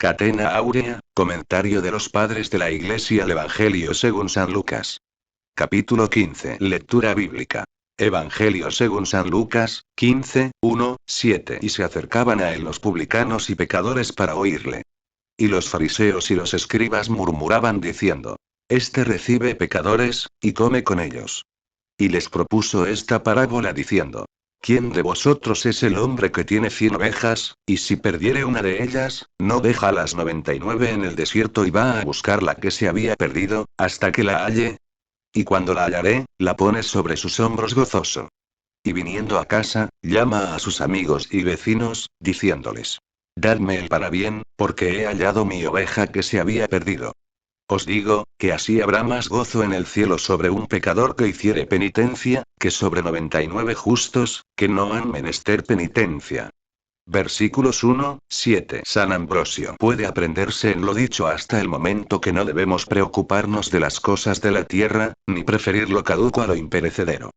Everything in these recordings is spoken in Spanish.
Catena Áurea, comentario de los padres de la Iglesia al Evangelio según San Lucas. Capítulo 15. Lectura bíblica. Evangelio según San Lucas, 15, 1, 7. Y se acercaban a él los publicanos y pecadores para oírle. Y los fariseos y los escribas murmuraban diciendo: Este recibe pecadores, y come con ellos. Y les propuso esta parábola diciendo: ¿Quién de vosotros es el hombre que tiene 100 ovejas, y si perdiere una de ellas, no deja las 99 en el desierto y va a buscar la que se había perdido, hasta que la halle? Y cuando la hallaré, la pone sobre sus hombros gozoso. Y viniendo a casa, llama a sus amigos y vecinos, diciéndoles: Dadme el parabién, porque he hallado mi oveja que se había perdido. Os digo, que así habrá más gozo en el cielo sobre un pecador que hiciere penitencia, que sobre 99 justos, que no han menester penitencia. Versículos 1, 7. San Ambrosio. Puede aprenderse en lo dicho hasta el momento que no debemos preocuparnos de las cosas de la tierra, ni preferir lo caduco a lo imperecedero.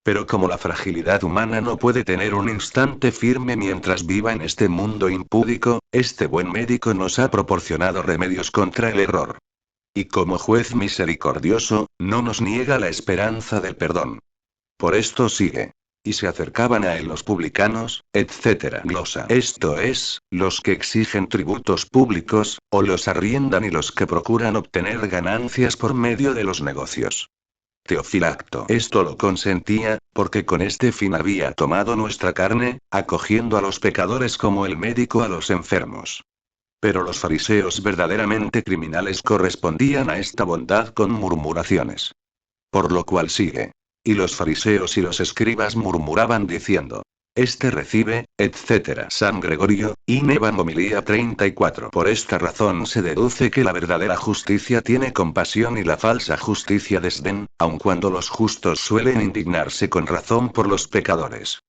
Pero como la fragilidad humana no puede tener un instante firme mientras viva en este mundo impúdico, este buen médico nos ha proporcionado remedios contra el error. Y como juez misericordioso, no nos niega la esperanza del perdón. Por esto sigue. Y se acercaban a él los publicanos, etc. Glosa. Esto es, los que exigen tributos públicos, o los arriendan y los que procuran obtener ganancias por medio de los negocios. Teofilacto. Esto lo consentía, porque con este fin había tomado nuestra carne, acogiendo a los pecadores como el médico a los enfermos. Pero los fariseos verdaderamente criminales correspondían a esta bondad con murmuraciones. Por lo cual sigue. Y los fariseos y los escribas murmuraban diciendo: Este recibe, etc. San Gregorio, in Evan homilía 34. Por esta razón se deduce que la verdadera justicia tiene compasión y la falsa justicia desdén, aun cuando los justos suelen indignarse con razón por los pecadores.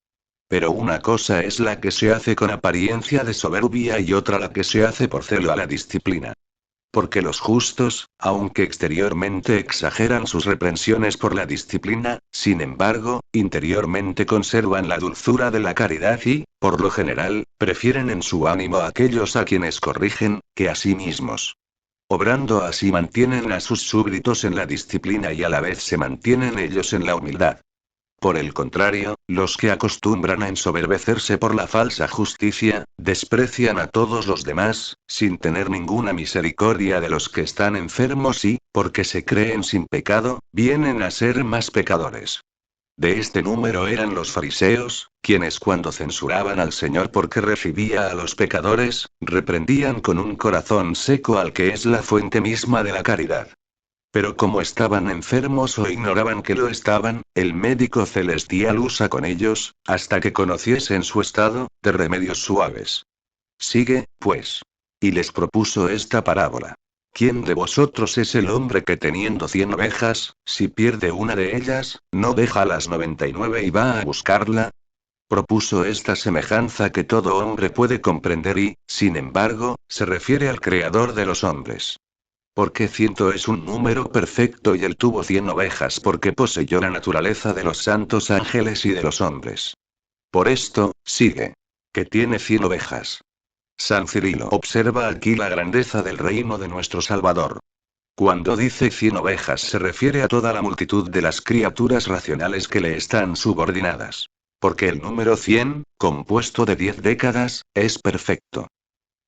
Pero una cosa es la que se hace con apariencia de soberbia y otra la que se hace por celo a la disciplina. Porque los justos, aunque exteriormente exageran sus reprensiones por la disciplina, sin embargo, interiormente conservan la dulzura de la caridad y, por lo general, prefieren en su ánimo a aquellos a quienes corrigen, que a sí mismos. Obrando así mantienen a sus súbditos en la disciplina y a la vez se mantienen ellos en la humildad. Por el contrario, los que acostumbran a ensoberbecerse por la falsa justicia, desprecian a todos los demás, sin tener ninguna misericordia de los que están enfermos y, porque se creen sin pecado, vienen a ser más pecadores. De este número eran los fariseos, quienes cuando censuraban al Señor porque recibía a los pecadores, reprendían con un corazón seco al que es la fuente misma de la caridad. Pero como estaban enfermos o ignoraban que lo estaban, el médico celestial usa con ellos, hasta que conociesen su estado, de remedios suaves. Sigue, pues. Y les propuso esta parábola. ¿Quién de vosotros es el hombre que teniendo 100 ovejas, si pierde una de ellas, no deja las 99 y va a buscarla? Propuso esta semejanza que todo hombre puede comprender y, sin embargo, se refiere al Creador de los hombres. Porque 100 es un número perfecto y él tuvo 100 ovejas porque poseyó la naturaleza de los santos ángeles y de los hombres. Por esto, sigue. Que tiene 100 ovejas. San Cirilo observa aquí la grandeza del reino de nuestro Salvador. Cuando dice 100 ovejas se refiere a toda la multitud de las criaturas racionales que le están subordinadas. Porque el número 100, compuesto de 10 décadas, es perfecto.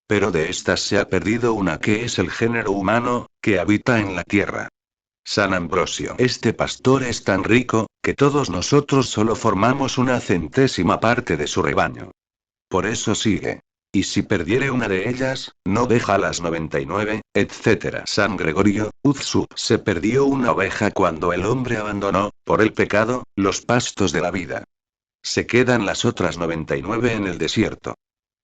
Pero de estas se ha perdido una que es el género humano, que habita en la tierra. San Ambrosio. Este pastor es tan rico, que todos nosotros solo formamos una centésima parte de su rebaño. Por eso sigue. Y si perdiere una de ellas, no deja las 99, etc. San Gregorio, uz sub. Se perdió una oveja cuando el hombre abandonó, por el pecado, los pastos de la vida. Se quedan las otras 99 en el desierto.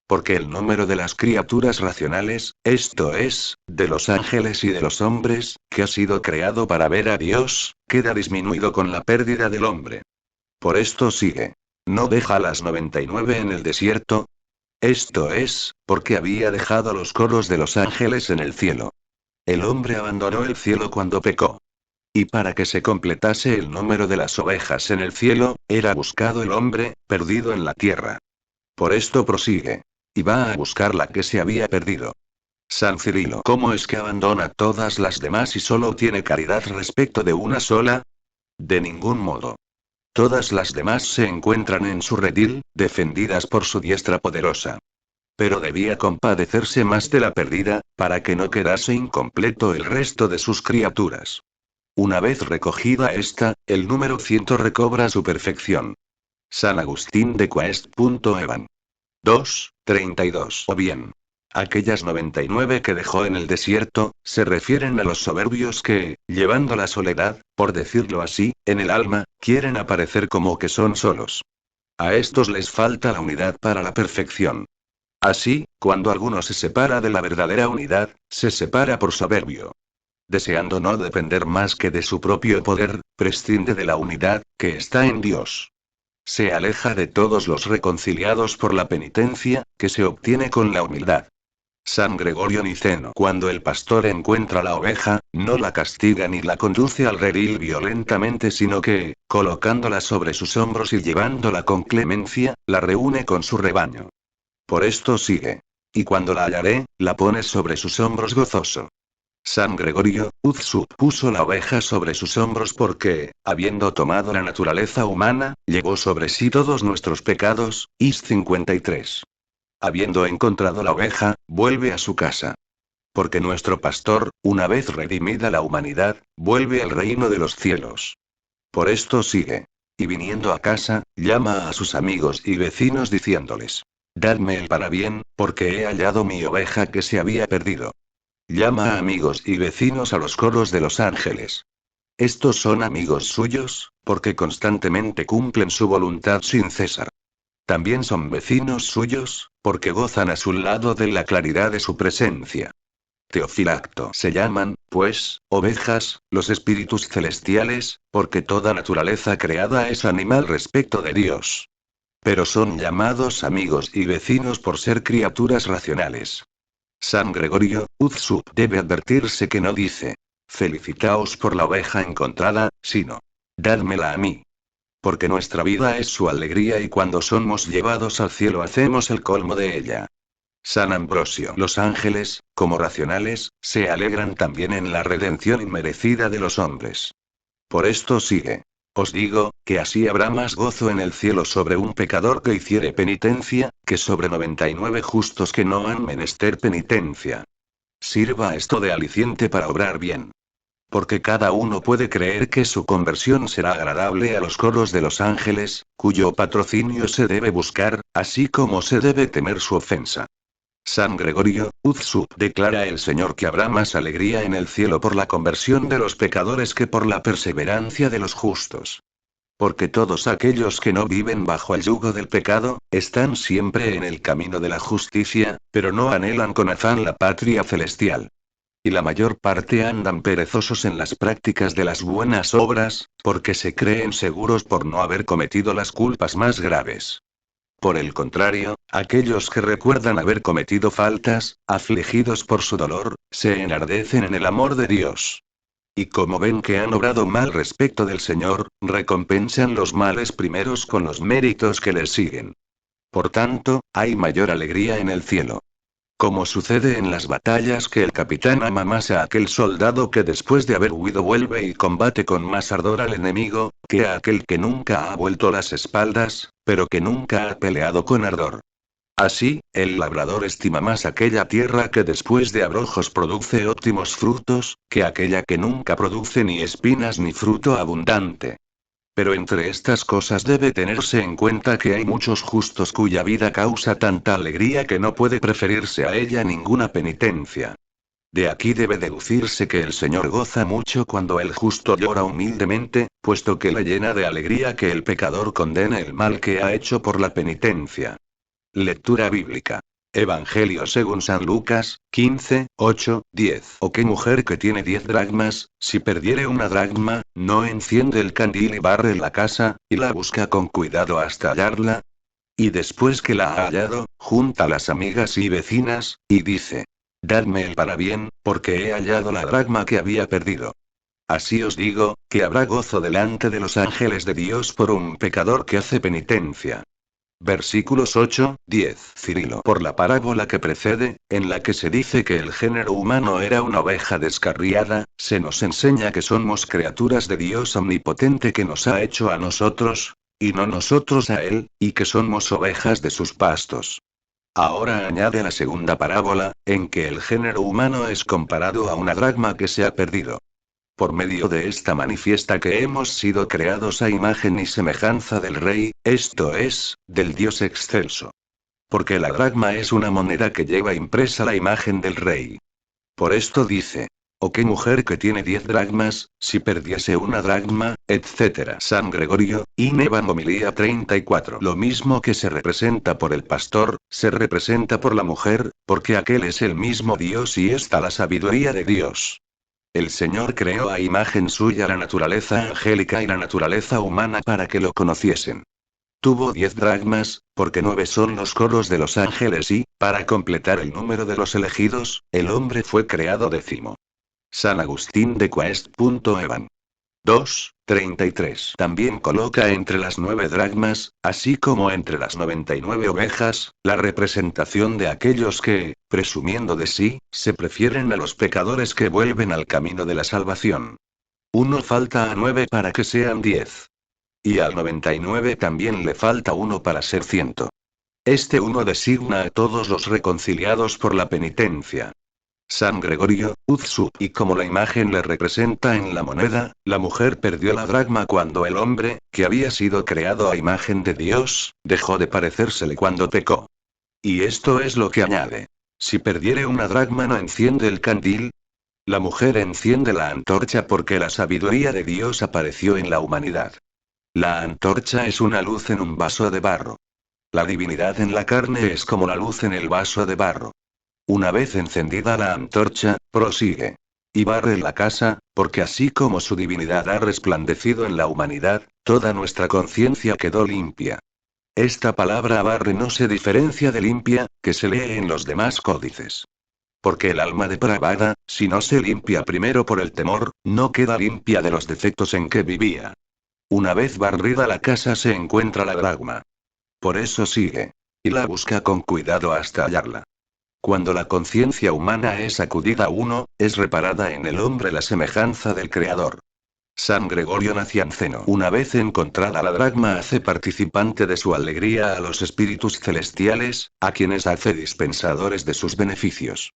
Porque el número de las criaturas racionales, esto es, de los ángeles y de los hombres, que ha sido creado para ver a Dios, queda disminuido con la pérdida del hombre. Por esto sigue. ¿No deja las 99 en el desierto? Esto es, porque había dejado los coros de los ángeles en el cielo. El hombre abandonó el cielo cuando pecó. Y para que se completase el número de las ovejas en el cielo, era buscado el hombre, perdido en la tierra. Por esto prosigue. Y va a buscar la que se había perdido. San Cirilo, ¿cómo es que abandona todas las demás y solo tiene caridad respecto de una sola? De ningún modo. Todas las demás se encuentran en su redil, defendidas por su diestra poderosa. Pero debía compadecerse más de la perdida, para que no quedase incompleto el resto de sus criaturas. Una vez recogida esta, el número 100 recobra su perfección. San Agustín de Quest. Evan. 2, 32. O bien. Aquellas 99 que dejó en el desierto, se refieren a los soberbios que, llevando la soledad, por decirlo así, en el alma, quieren aparecer como que son solos. A estos les falta la unidad para la perfección. Así, cuando alguno se separa de la verdadera unidad, se separa por soberbio. Deseando no depender más que de su propio poder, prescinde de la unidad, que está en Dios. Se aleja de todos los reconciliados por la penitencia, que se obtiene con la humildad. San Gregorio Niceno. Cuando el pastor encuentra la oveja, no la castiga ni la conduce al redil violentamente, sino que, colocándola sobre sus hombros y llevándola con clemencia, la reúne con su rebaño. Por esto sigue. Y cuando la hallaré, la pone sobre sus hombros gozoso. San Gregorio, Uzsub puso la oveja sobre sus hombros porque, habiendo tomado la naturaleza humana, llevó sobre sí todos nuestros pecados. Is 53. Habiendo encontrado la oveja, vuelve a su casa. Porque nuestro pastor, una vez redimida la humanidad, vuelve al reino de los cielos. Por esto sigue. Y viniendo a casa, llama a sus amigos y vecinos diciéndoles: Dadme el parabién, porque he hallado mi oveja que se había perdido. Llama a amigos y vecinos a los coros de los ángeles. Estos son amigos suyos, porque constantemente cumplen su voluntad sin cesar. También son vecinos suyos, porque gozan a su lado de la claridad de su presencia. Teofilacto. Se llaman, pues, ovejas, los espíritus celestiales, porque toda naturaleza creada es animal respecto de Dios. Pero son llamados amigos y vecinos por ser criaturas racionales. San Gregorio, Uzsub. Debe advertirse que no dice: felicitaos por la oveja encontrada, sino: dádmela a mí. Porque nuestra vida es su alegría y cuando somos llevados al cielo hacemos el colmo de ella. San Ambrosio. Los ángeles, como racionales, se alegran también en la redención inmerecida de los hombres. Por esto sigue. Os digo, que así habrá más gozo en el cielo sobre un pecador que hiciere penitencia, que sobre 99 justos que no han menester penitencia. Sirva esto de aliciente para obrar bien. Porque cada uno puede creer que su conversión será agradable a los coros de los ángeles, cuyo patrocinio se debe buscar, así como se debe temer su ofensa. San Gregorio, Uzsub. Declara el Señor que habrá más alegría en el cielo por la conversión de los pecadores que por la perseverancia de los justos. Porque todos aquellos que no viven bajo el yugo del pecado, están siempre en el camino de la justicia, pero no anhelan con afán la patria celestial. Y la mayor parte andan perezosos en las prácticas de las buenas obras, porque se creen seguros por no haber cometido las culpas más graves. Por el contrario, aquellos que recuerdan haber cometido faltas, afligidos por su dolor, se enardecen en el amor de Dios. Y como ven que han obrado mal respecto del Señor, recompensan los males primeros con los méritos que les siguen. Por tanto, hay mayor alegría en el cielo. Como sucede en las batallas que el capitán ama más a aquel soldado que después de haber huido vuelve y combate con más ardor al enemigo, que a aquel que nunca ha vuelto las espaldas, pero que nunca ha peleado con ardor. Así, el labrador estima más aquella tierra que después de abrojos produce óptimos frutos, que aquella que nunca produce ni espinas ni fruto abundante. Pero entre estas cosas debe tenerse en cuenta que hay muchos justos cuya vida causa tanta alegría que no puede preferirse a ella ninguna penitencia. De aquí debe deducirse que el Señor goza mucho cuando el justo llora humildemente, puesto que le llena de alegría que el pecador condene el mal que ha hecho por la penitencia. Lectura bíblica. Evangelio según San Lucas, 15, 8, 10. ¿O qué mujer que tiene 10 dracmas, si perdiere una dracma, no enciende el candil y barre la casa, y la busca con cuidado hasta hallarla? Y después que la ha hallado, junta a las amigas y vecinas, y dice: Dadme el parabién, porque he hallado la dracma que había perdido. Así os digo, que habrá gozo delante de los ángeles de Dios por un pecador que hace penitencia. Versículos 8, 10. Cirilo. Por la parábola que precede, en la que se dice que el género humano era una oveja descarriada, se nos enseña que somos criaturas de Dios omnipotente que nos ha hecho a nosotros, y no nosotros a Él, y que somos ovejas de sus pastos. Ahora añade la segunda parábola, en que el género humano es comparado a una dracma que se ha perdido. Por medio de esta manifiesta que hemos sido creados a imagen y semejanza del Rey, esto es, del Dios excelso. Porque la dracma es una moneda que lleva impresa la imagen del Rey. Por esto dice: ¿o qué mujer que tiene 10 dracmas, si perdiese una dracma, etc. San Gregorio, In Homilía 34. Lo mismo que se representa por el pastor, se representa por la mujer, porque aquel es el mismo Dios y esta la sabiduría de Dios. El Señor creó a imagen suya la naturaleza angélica y la naturaleza humana para que lo conociesen. Tuvo 10 dracmas, porque 9 son los coros de los ángeles y, para completar el número de los elegidos, el hombre fue creado décimo. San Agustín de Quest. Evan. 2, 33. También coloca entre las 9 dracmas, así como entre las 99 ovejas, la representación de aquellos que, presumiendo de sí, se prefieren a los pecadores que vuelven al camino de la salvación. Uno falta a 9 para que sean 10. Y al 99 también le falta uno para ser 100. Este uno designa a todos los reconciliados por la penitencia. San Gregorio, Uzsup. Y como la imagen le representa en la moneda, la mujer perdió la dracma cuando el hombre, que había sido creado a imagen de Dios, dejó de parecérsele cuando pecó. Y esto es lo que añade: si perdiere una dracma no enciende el candil. La mujer enciende la antorcha porque la sabiduría de Dios apareció en la humanidad. La antorcha es una luz en un vaso de barro. La divinidad en la carne es como la luz en el vaso de barro. Una vez encendida la antorcha, prosigue. Y barre la casa, porque así como su divinidad ha resplandecido en la humanidad, toda nuestra conciencia quedó limpia. Esta palabra barre no se diferencia de limpia, que se lee en los demás códices. Porque el alma depravada, si no se limpia primero por el temor, no queda limpia de los defectos en que vivía. Una vez barrida la casa se encuentra la dracma. Por eso sigue. Y la busca con cuidado hasta hallarla. Cuando la conciencia humana es sacudida uno, es reparada en el hombre la semejanza del Creador. San Gregorio Nacianceno. Una vez encontrada la dracma hace participante de su alegría a los espíritus celestiales, a quienes hace dispensadores de sus beneficios.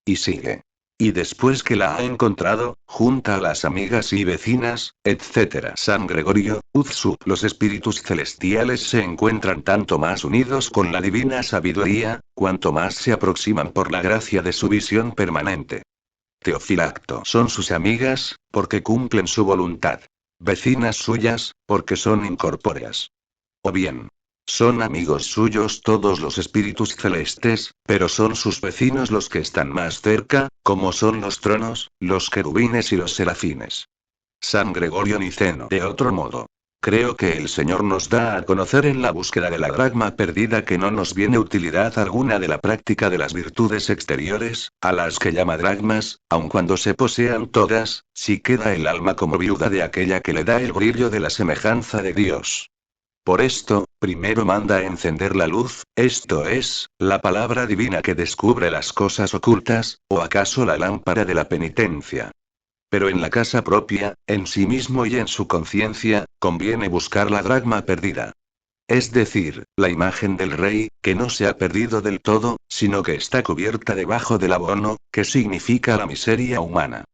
Y sigue. Y después que la ha encontrado, junta a las amigas y vecinas, etc. San Gregorio, Uzsup. Los espíritus celestiales se encuentran tanto más unidos con la divina sabiduría, cuanto más se aproximan por la gracia de su visión permanente. Teofilacto. Son sus amigas, porque cumplen su voluntad. Vecinas suyas, porque son incorpóreas. O bien, son amigos suyos todos los espíritus celestes, pero son sus vecinos los que están más cerca, como son los tronos, los querubines y los serafines. San Gregorio Niceno. De otro modo, creo que el Señor nos da a conocer en la búsqueda de la dracma perdida que no nos viene utilidad alguna de la práctica de las virtudes exteriores, a las que llama dracmas, aun cuando se posean todas, si queda el alma como viuda de aquella que le da el brillo de la semejanza de Dios. Por esto, primero manda encender la luz, esto es, la palabra divina que descubre las cosas ocultas, o acaso la lámpara de la penitencia. Pero en la casa propia, en sí mismo y en su conciencia, conviene buscar la dracma perdida. Es decir, la imagen del Rey, que no se ha perdido del todo, sino que está cubierta debajo del abono, que significa la miseria humana.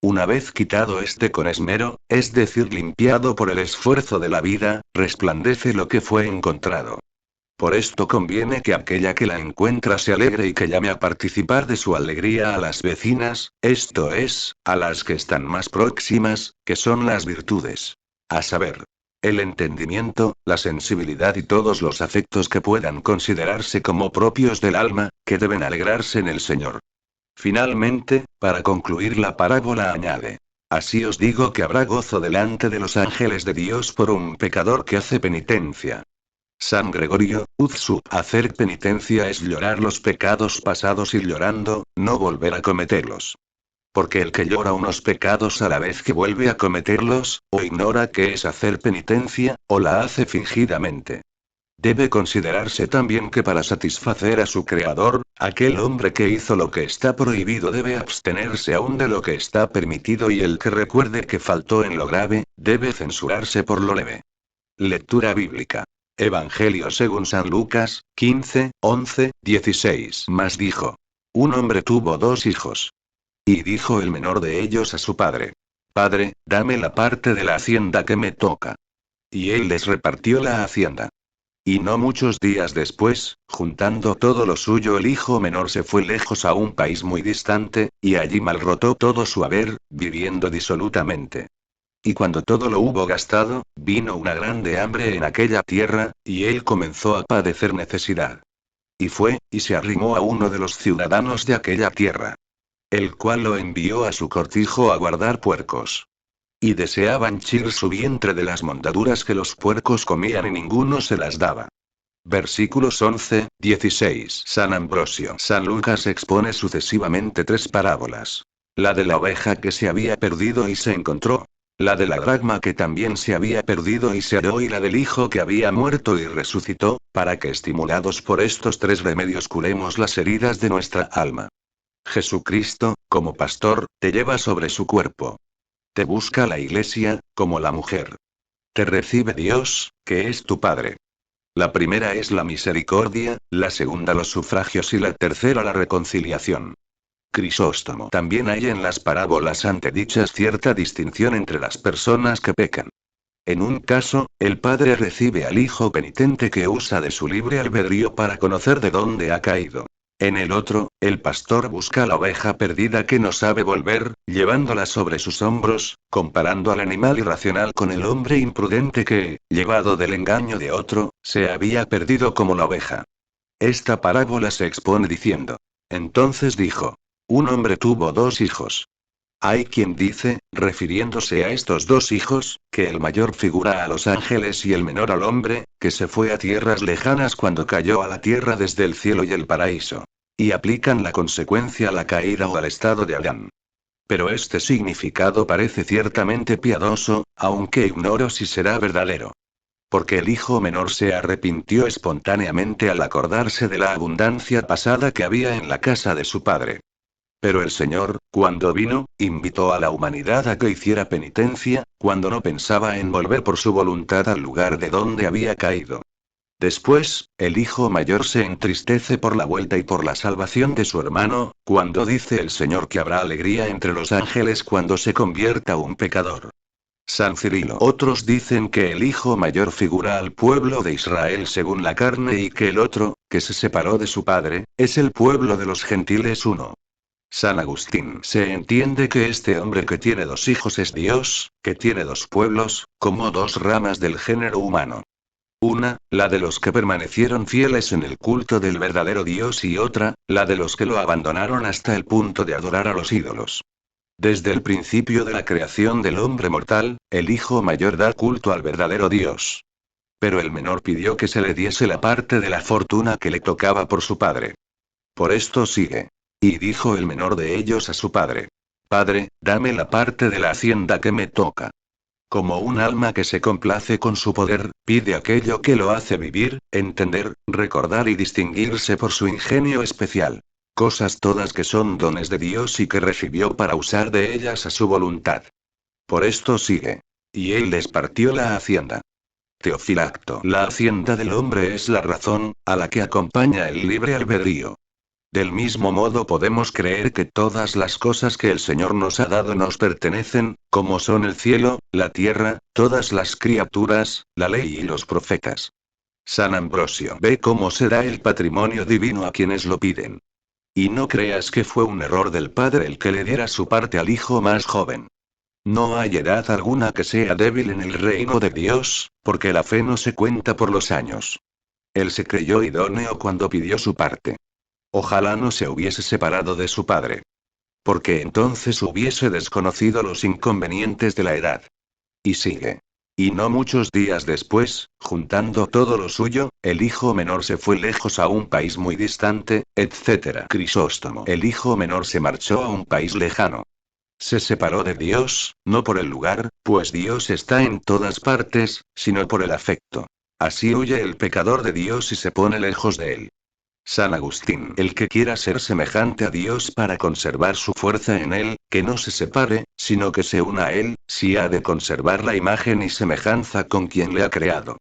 Una vez quitado este con esmero, es decir, limpiado por el esfuerzo de la vida, resplandece lo que fue encontrado. Por esto conviene que aquella que la encuentra se alegre y que llame a participar de su alegría a las vecinas, esto es, a las que están más próximas, que son las virtudes. A saber, el entendimiento, la sensibilidad y todos los afectos que puedan considerarse como propios del alma, que deben alegrarse en el Señor. Finalmente, para concluir la parábola añade: así os digo que habrá gozo delante de los ángeles de Dios por un pecador que hace penitencia. San Gregorio, Uzsup. Hacer penitencia es llorar los pecados pasados y llorando, no volver a cometerlos. Porque el que llora unos pecados a la vez que vuelve a cometerlos, o ignora qué es hacer penitencia, o la hace fingidamente. Debe considerarse también que para satisfacer a su creador, aquel hombre que hizo lo que está prohibido debe abstenerse aún de lo que está permitido y el que recuerde que faltó en lo grave, debe censurarse por lo leve. Lectura bíblica. Evangelio según San Lucas, 15, 11, 16. Mas dijo. Un hombre tuvo 2 hijos. Y dijo el menor de ellos a su padre. Padre, dame la parte de la hacienda que me toca. Y él les repartió la hacienda. Y no muchos días después, juntando todo lo suyo, el hijo menor se fue lejos a un país muy distante, y allí malrotó todo su haber, viviendo disolutamente. Y cuando todo lo hubo gastado, vino una grande hambre en aquella tierra, y él comenzó a padecer necesidad. Y fue, y se arrimó a uno de los ciudadanos de aquella tierra, el cual lo envió a su cortijo a guardar puercos. Y deseaba henchir su vientre de las mondaduras que los puercos comían y ninguno se las daba. Versículos 11, 16. San Ambrosio. San Lucas expone sucesivamente 3 parábolas. La de la oveja que se había perdido y se encontró. La de la dracma que también se había perdido y se halló, y la del hijo que había muerto y resucitó, para que estimulados por estos 3 remedios curemos las heridas de nuestra alma. Jesucristo, como pastor, te lleva sobre su cuerpo. Te busca la Iglesia, como la mujer. Te recibe Dios, que es tu Padre. La primera es la misericordia, la segunda los sufragios y la tercera la reconciliación. Crisóstomo. También hay en las parábolas antedichas cierta distinción entre las personas que pecan. En un caso, el padre recibe al hijo penitente que usa de su libre albedrío para conocer de dónde ha caído. En el otro, el pastor busca a la oveja perdida que no sabe volver, llevándola sobre sus hombros, comparando al animal irracional con el hombre imprudente que, llevado del engaño de otro, se había perdido como la oveja. Esta parábola se expone diciendo. Entonces dijo. Un hombre tuvo 2 hijos. Hay quien dice, refiriéndose a estos 2 hijos, que el mayor figura a los ángeles y el menor al hombre, que se fue a tierras lejanas cuando cayó a la tierra desde el cielo y el paraíso. Y aplican la consecuencia a la caída o al estado de Adán. Pero este significado parece ciertamente piadoso, aunque ignoro si será verdadero. Porque el hijo menor se arrepintió espontáneamente al acordarse de la abundancia pasada que había en la casa de su padre. Pero el Señor, cuando vino, invitó a la humanidad a que hiciera penitencia, cuando no pensaba en volver por su voluntad al lugar de donde había caído. Después, el hijo mayor se entristece por la vuelta y por la salvación de su hermano, cuando dice el Señor que habrá alegría entre los ángeles cuando se convierta un pecador. San Cirilo. Otros dicen que el hijo mayor figura al pueblo de Israel según la carne y que el otro, que se separó de su padre, es el pueblo de los gentiles 1. San Agustín. Se entiende que este hombre que tiene 2 hijos es Dios, que tiene 2 pueblos, como 2 ramas del género humano. Una, la de los que permanecieron fieles en el culto del verdadero Dios y otra, la de los que lo abandonaron hasta el punto de adorar a los ídolos. Desde el principio de la creación del hombre mortal, el hijo mayor da culto al verdadero Dios. Pero el menor pidió que se le diese la parte de la fortuna que le tocaba por su padre. Por esto sigue. Y dijo el menor de ellos a su padre. Padre, dame la parte de la hacienda que me toca. Como un alma que se complace con su poder, pide aquello que lo hace vivir, entender, recordar y distinguirse por su ingenio especial. Cosas todas que son dones de Dios y que recibió para usar de ellas a su voluntad. Por esto sigue. Y él les partió la hacienda. Teofilacto. La hacienda del hombre es la razón, a la que acompaña el libre albedrío. Del mismo modo podemos creer que todas las cosas que el Señor nos ha dado nos pertenecen, como son el cielo, la tierra, todas las criaturas, la ley y los profetas. San Ambrosio. Ve cómo será el patrimonio divino a quienes lo piden. Y no creas que fue un error del padre el que le diera su parte al hijo más joven. No hay edad alguna que sea débil en el reino de Dios, porque la fe no se cuenta por los años. Él se creyó idóneo cuando pidió su parte. Ojalá no se hubiese separado de su padre. Porque entonces hubiese desconocido los inconvenientes de la edad. Y sigue. Y no muchos días después, juntando todo lo suyo, el hijo menor se fue lejos a un país muy distante, etc. Crisóstomo. El hijo menor se marchó a un país lejano. Se separó de Dios, no por el lugar, pues Dios está en todas partes, sino por el afecto. Así huye el pecador de Dios y se pone lejos de él. San Agustín: el que quiera ser semejante a Dios para conservar su fuerza en él, que no se separe, sino que se una a él, si ha de conservar la imagen y semejanza con quien le ha creado.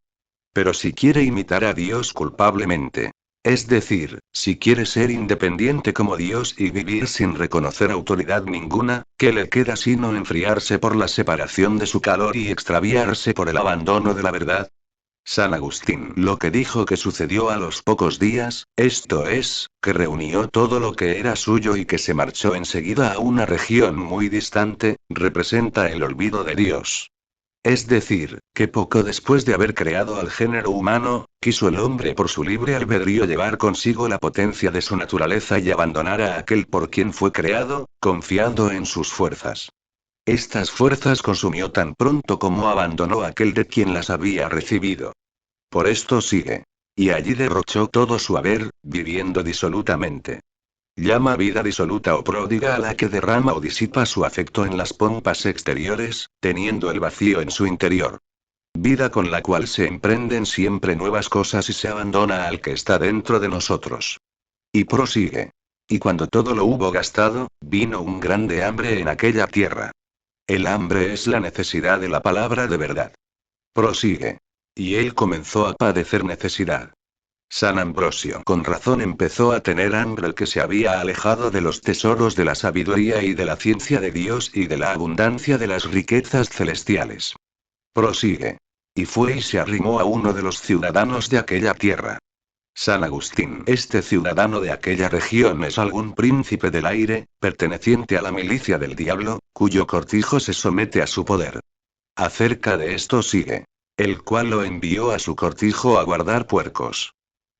Pero si quiere imitar a Dios culpablemente, es decir, si quiere ser independiente como Dios y vivir sin reconocer autoridad ninguna, ¿qué le queda sino enfriarse por la separación de su calor y extraviarse por el abandono de la verdad? San Agustín lo que dijo que sucedió a los pocos días, esto es, que reunió todo lo que era suyo y que se marchó enseguida a una región muy distante, representa el olvido de Dios. Es decir, que poco después de haber creado al género humano, quiso el hombre por su libre albedrío llevar consigo la potencia de su naturaleza y abandonar a aquel por quien fue creado, confiando en sus fuerzas. Estas fuerzas consumió tan pronto como abandonó aquel de quien las había recibido. Por esto sigue. Y allí derrochó todo su haber, viviendo disolutamente. Llama vida disoluta o pródiga a la que derrama o disipa su afecto en las pompas exteriores, teniendo el vacío en su interior. Vida con la cual se emprenden siempre nuevas cosas y se abandona al que está dentro de nosotros. Y prosigue. Y cuando todo lo hubo gastado, vino un grande hambre en aquella tierra. El hambre es la necesidad de la palabra de verdad. Prosigue. Y él comenzó a padecer necesidad. San Ambrosio con razón empezó a tener hambre el que se había alejado de los tesoros de la sabiduría y de la ciencia de Dios y de la abundancia de las riquezas celestiales. Prosigue. Y fue y se arrimó a uno de los ciudadanos de aquella tierra. San Agustín: este ciudadano de aquella región es algún príncipe del aire, perteneciente a la milicia del diablo, cuyo cortijo se somete a su poder. Acerca de esto sigue. El cual lo envió a su cortijo a guardar puercos.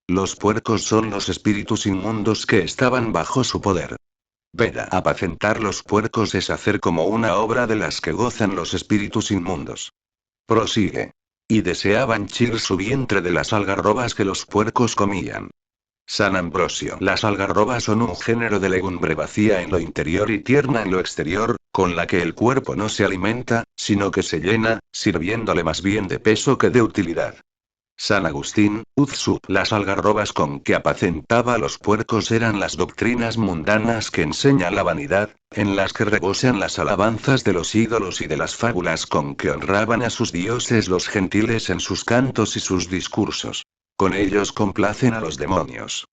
Los puercos son los espíritus inmundos que estaban bajo su poder. Veda: apacentar los puercos es hacer como una obra de las que gozan los espíritus inmundos. Prosigue. Y deseaba henchir su vientre de las algarrobas que los puercos comían. San Ambrosio: las algarrobas son un género de legumbre vacía en lo interior y tierna en lo exterior, con la que el cuerpo no se alimenta, sino que se llena, sirviéndole más bien de peso que de utilidad. San Agustín: Uzsup: las algarrobas con que apacentaba a los puercos eran las doctrinas mundanas que enseña la vanidad, en las que rebosan las alabanzas de los ídolos y de las fábulas con que honraban a sus dioses los gentiles en sus cantos y sus discursos. Con ellos complacen a los demonios.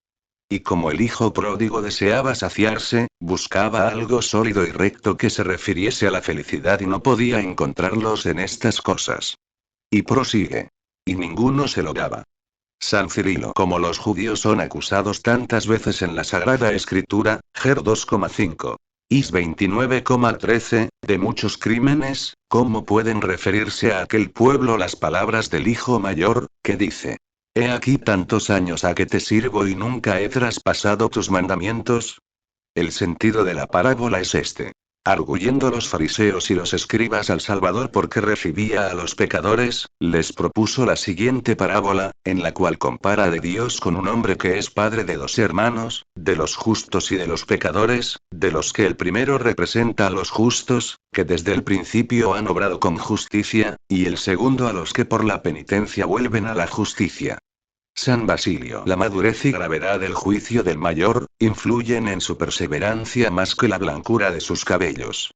Y como el hijo pródigo deseaba saciarse, buscaba algo sólido y recto que se refiriese a la felicidad y no podía encontrarlos en estas cosas. Y prosigue. Y ninguno se lo daba. San Cirilo: como los judíos son acusados tantas veces en la Sagrada Escritura, Ger 2,5. Is 29,13, de muchos crímenes, ¿cómo pueden referirse a aquel pueblo las palabras del Hijo Mayor, que dice: He aquí tantos años a que te sirvo y nunca he traspasado tus mandamientos? El sentido de la parábola es este. Arguyendo los fariseos y los escribas al Salvador porque recibía a los pecadores, les propuso la siguiente parábola, en la cual compara de Dios con un hombre que es padre de dos hermanos, de los justos y de los pecadores, de los que el primero representa a los justos, que desde el principio han obrado con justicia, y el segundo a los que por la penitencia vuelven a la justicia. San Basilio: la madurez y gravedad del juicio del mayor, influyen en su perseverancia más que la blancura de sus cabellos.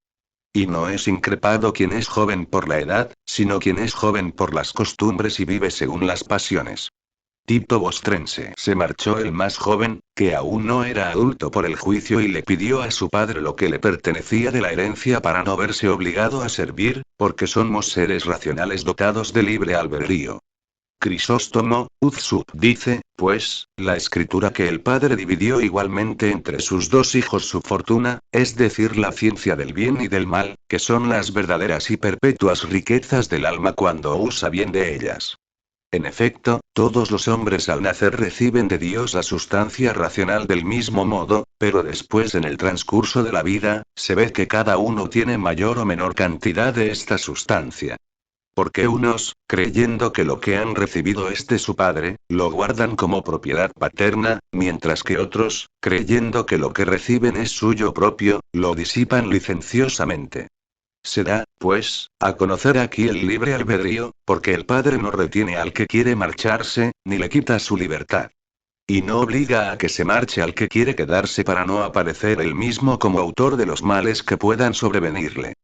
Y no es increpado quien es joven por la edad, sino quien es joven por las costumbres y vive según las pasiones. Tito Bostrense: se marchó el más joven, que aún no era adulto por el juicio y le pidió a su padre lo que le pertenecía de la herencia para no verse obligado a servir, porque somos seres racionales dotados de libre albedrío. Crisóstomo: Uzsup dice, pues, la escritura que el padre dividió igualmente entre sus dos hijos su fortuna, es decir, la ciencia del bien y del mal, que son las verdaderas y perpetuas riquezas del alma cuando usa bien de ellas. En efecto, todos los hombres al nacer reciben de Dios la sustancia racional del mismo modo, pero después en el transcurso de la vida, se ve que cada uno tiene mayor o menor cantidad de esta sustancia. Porque unos, creyendo que lo que han recibido es de su padre, lo guardan como propiedad paterna, mientras que otros, creyendo que lo que reciben es suyo propio, lo disipan licenciosamente. Se da, pues, a conocer aquí el libre albedrío, porque el Padre no retiene al que quiere marcharse, ni le quita su libertad. Y no obliga a que se marche al que quiere quedarse para no aparecer él mismo como autor de los males que puedan sobrevenirle.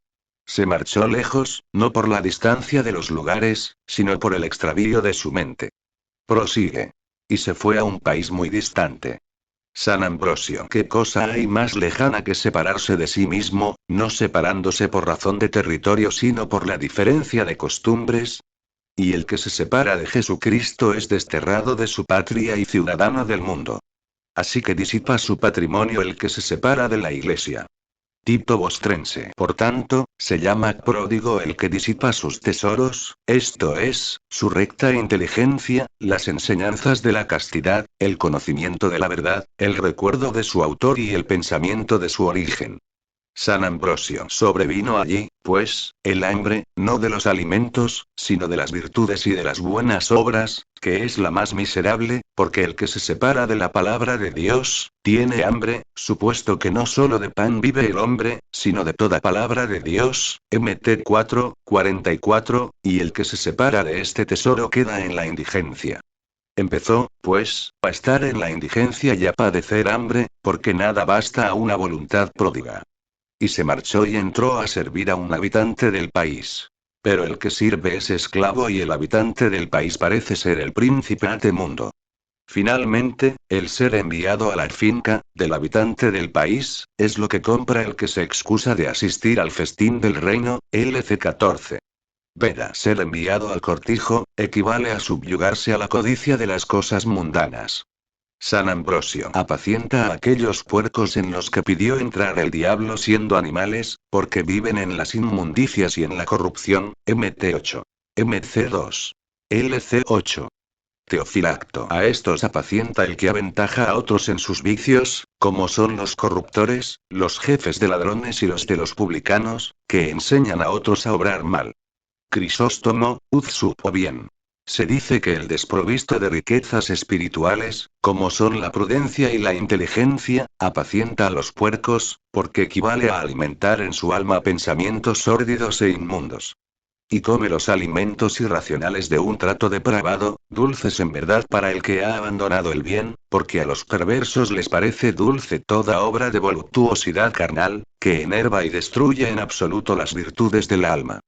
Se marchó lejos, no por la distancia de los lugares, sino por el extravío de su mente. Prosigue. Y se fue a un país muy distante. San Ambrosio, ¿qué cosa hay más lejana que separarse de sí mismo, no separándose por razón de territorio sino por la diferencia de costumbres? Y el que se separa de Jesucristo es desterrado de su patria y ciudadano del mundo. Así que disipa su patrimonio el que se separa de la Iglesia. Tito Bostrense. Por tanto, se llama pródigo el que disipa sus tesoros, esto es, su recta inteligencia, las enseñanzas de la castidad, el conocimiento de la verdad, el recuerdo de su autor y el pensamiento de su origen. San Ambrosio. Sobrevino allí, pues, el hambre, no de los alimentos, sino de las virtudes y de las buenas obras, que es la más miserable, porque el que se separa de la palabra de Dios, tiene hambre, supuesto que no solo de pan vive el hombre, sino de toda palabra de Dios, Mt 4:44, y el que se separa de este tesoro queda en la indigencia. Empezó, pues, a estar en la indigencia y a padecer hambre, porque nada basta a una voluntad pródiga. Y se marchó y entró a servir a un habitante del país. Pero el que sirve es esclavo y el habitante del país parece ser el príncipe ante mundo. Finalmente, el ser enviado a la finca, del habitante del país, es lo que compra el que se excusa de asistir al festín del reino, LC 14. Veda. Ser enviado al cortijo, equivale a subyugarse a la codicia de las cosas mundanas. San Ambrosio. Apacienta a aquellos puercos en los que pidió entrar el diablo siendo animales, porque viven en las inmundicias y en la corrupción, Mt 8. Mc 2. LC 8. Teofilacto. A estos apacienta el que aventaja a otros en sus vicios, como son los corruptores, los jefes de ladrones y los de los publicanos, que enseñan a otros a obrar mal. Crisóstomo, ud supo bien. Se dice que el desprovisto de riquezas espirituales, como son la prudencia y la inteligencia, apacienta a los puercos, porque equivale a alimentar en su alma pensamientos sórdidos e inmundos. Y come los alimentos irracionales de un trato depravado, dulces en verdad para el que ha abandonado el bien, porque a los perversos les parece dulce toda obra de voluptuosidad carnal, que enerva y destruye en absoluto las virtudes del alma.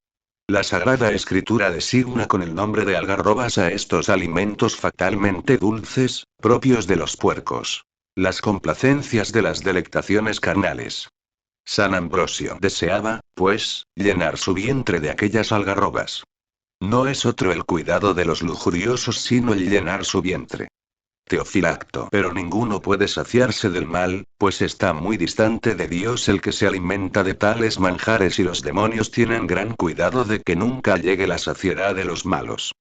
La Sagrada Escritura designa con el nombre de algarrobas a estos alimentos fatalmente dulces, propios de los puercos. Las complacencias de las delectaciones carnales. San Ambrosio deseaba, pues, llenar su vientre de aquellas algarrobas. No es otro el cuidado de los lujuriosos sino el llenar su vientre. Teofilacto. Pero ninguno puede saciarse del mal, pues está muy distante de Dios el que se alimenta de tales manjares y los demonios tienen gran cuidado de que nunca llegue la saciedad de los malos.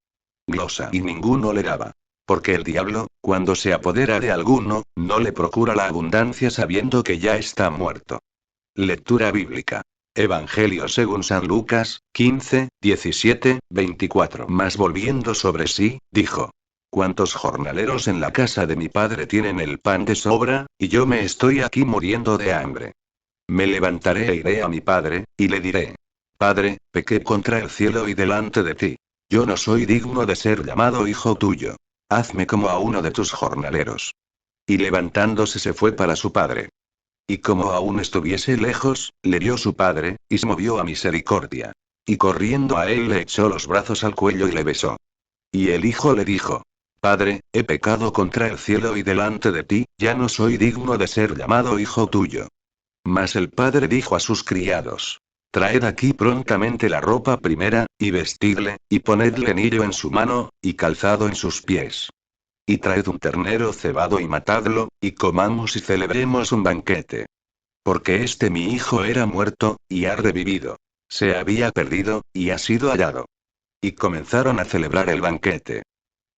Glosa. Y ninguno le daba. Porque el diablo, cuando se apodera de alguno, no le procura la abundancia sabiendo que ya está muerto. Lectura bíblica. Evangelio según San Lucas, 15, 17, 24. Mas volviendo sobre sí, dijo: ¿Cuántos jornaleros en la casa de mi padre tienen el pan de sobra, y yo me estoy aquí muriendo de hambre? Me levantaré e iré a mi padre, y le diré: Padre, pequé contra el cielo y delante de ti. Yo no soy digno de ser llamado hijo tuyo. Hazme como a uno de tus jornaleros. Y levantándose se fue para su padre. Y como aún estuviese lejos, le vio su padre, y se movió a misericordia. Y corriendo a él le echó los brazos al cuello y le besó. Y el hijo le dijo: Padre, he pecado contra el cielo y delante de ti, ya no soy digno de ser llamado hijo tuyo. Mas el padre dijo a sus criados: Traed aquí prontamente la ropa primera, y vestidle, y ponedle anillo en su mano, y calzado en sus pies. Y traed un ternero cebado y matadlo, y comamos y celebremos un banquete. Porque este mi hijo era muerto, y ha revivido. Se había perdido, y ha sido hallado. Y comenzaron a celebrar el banquete.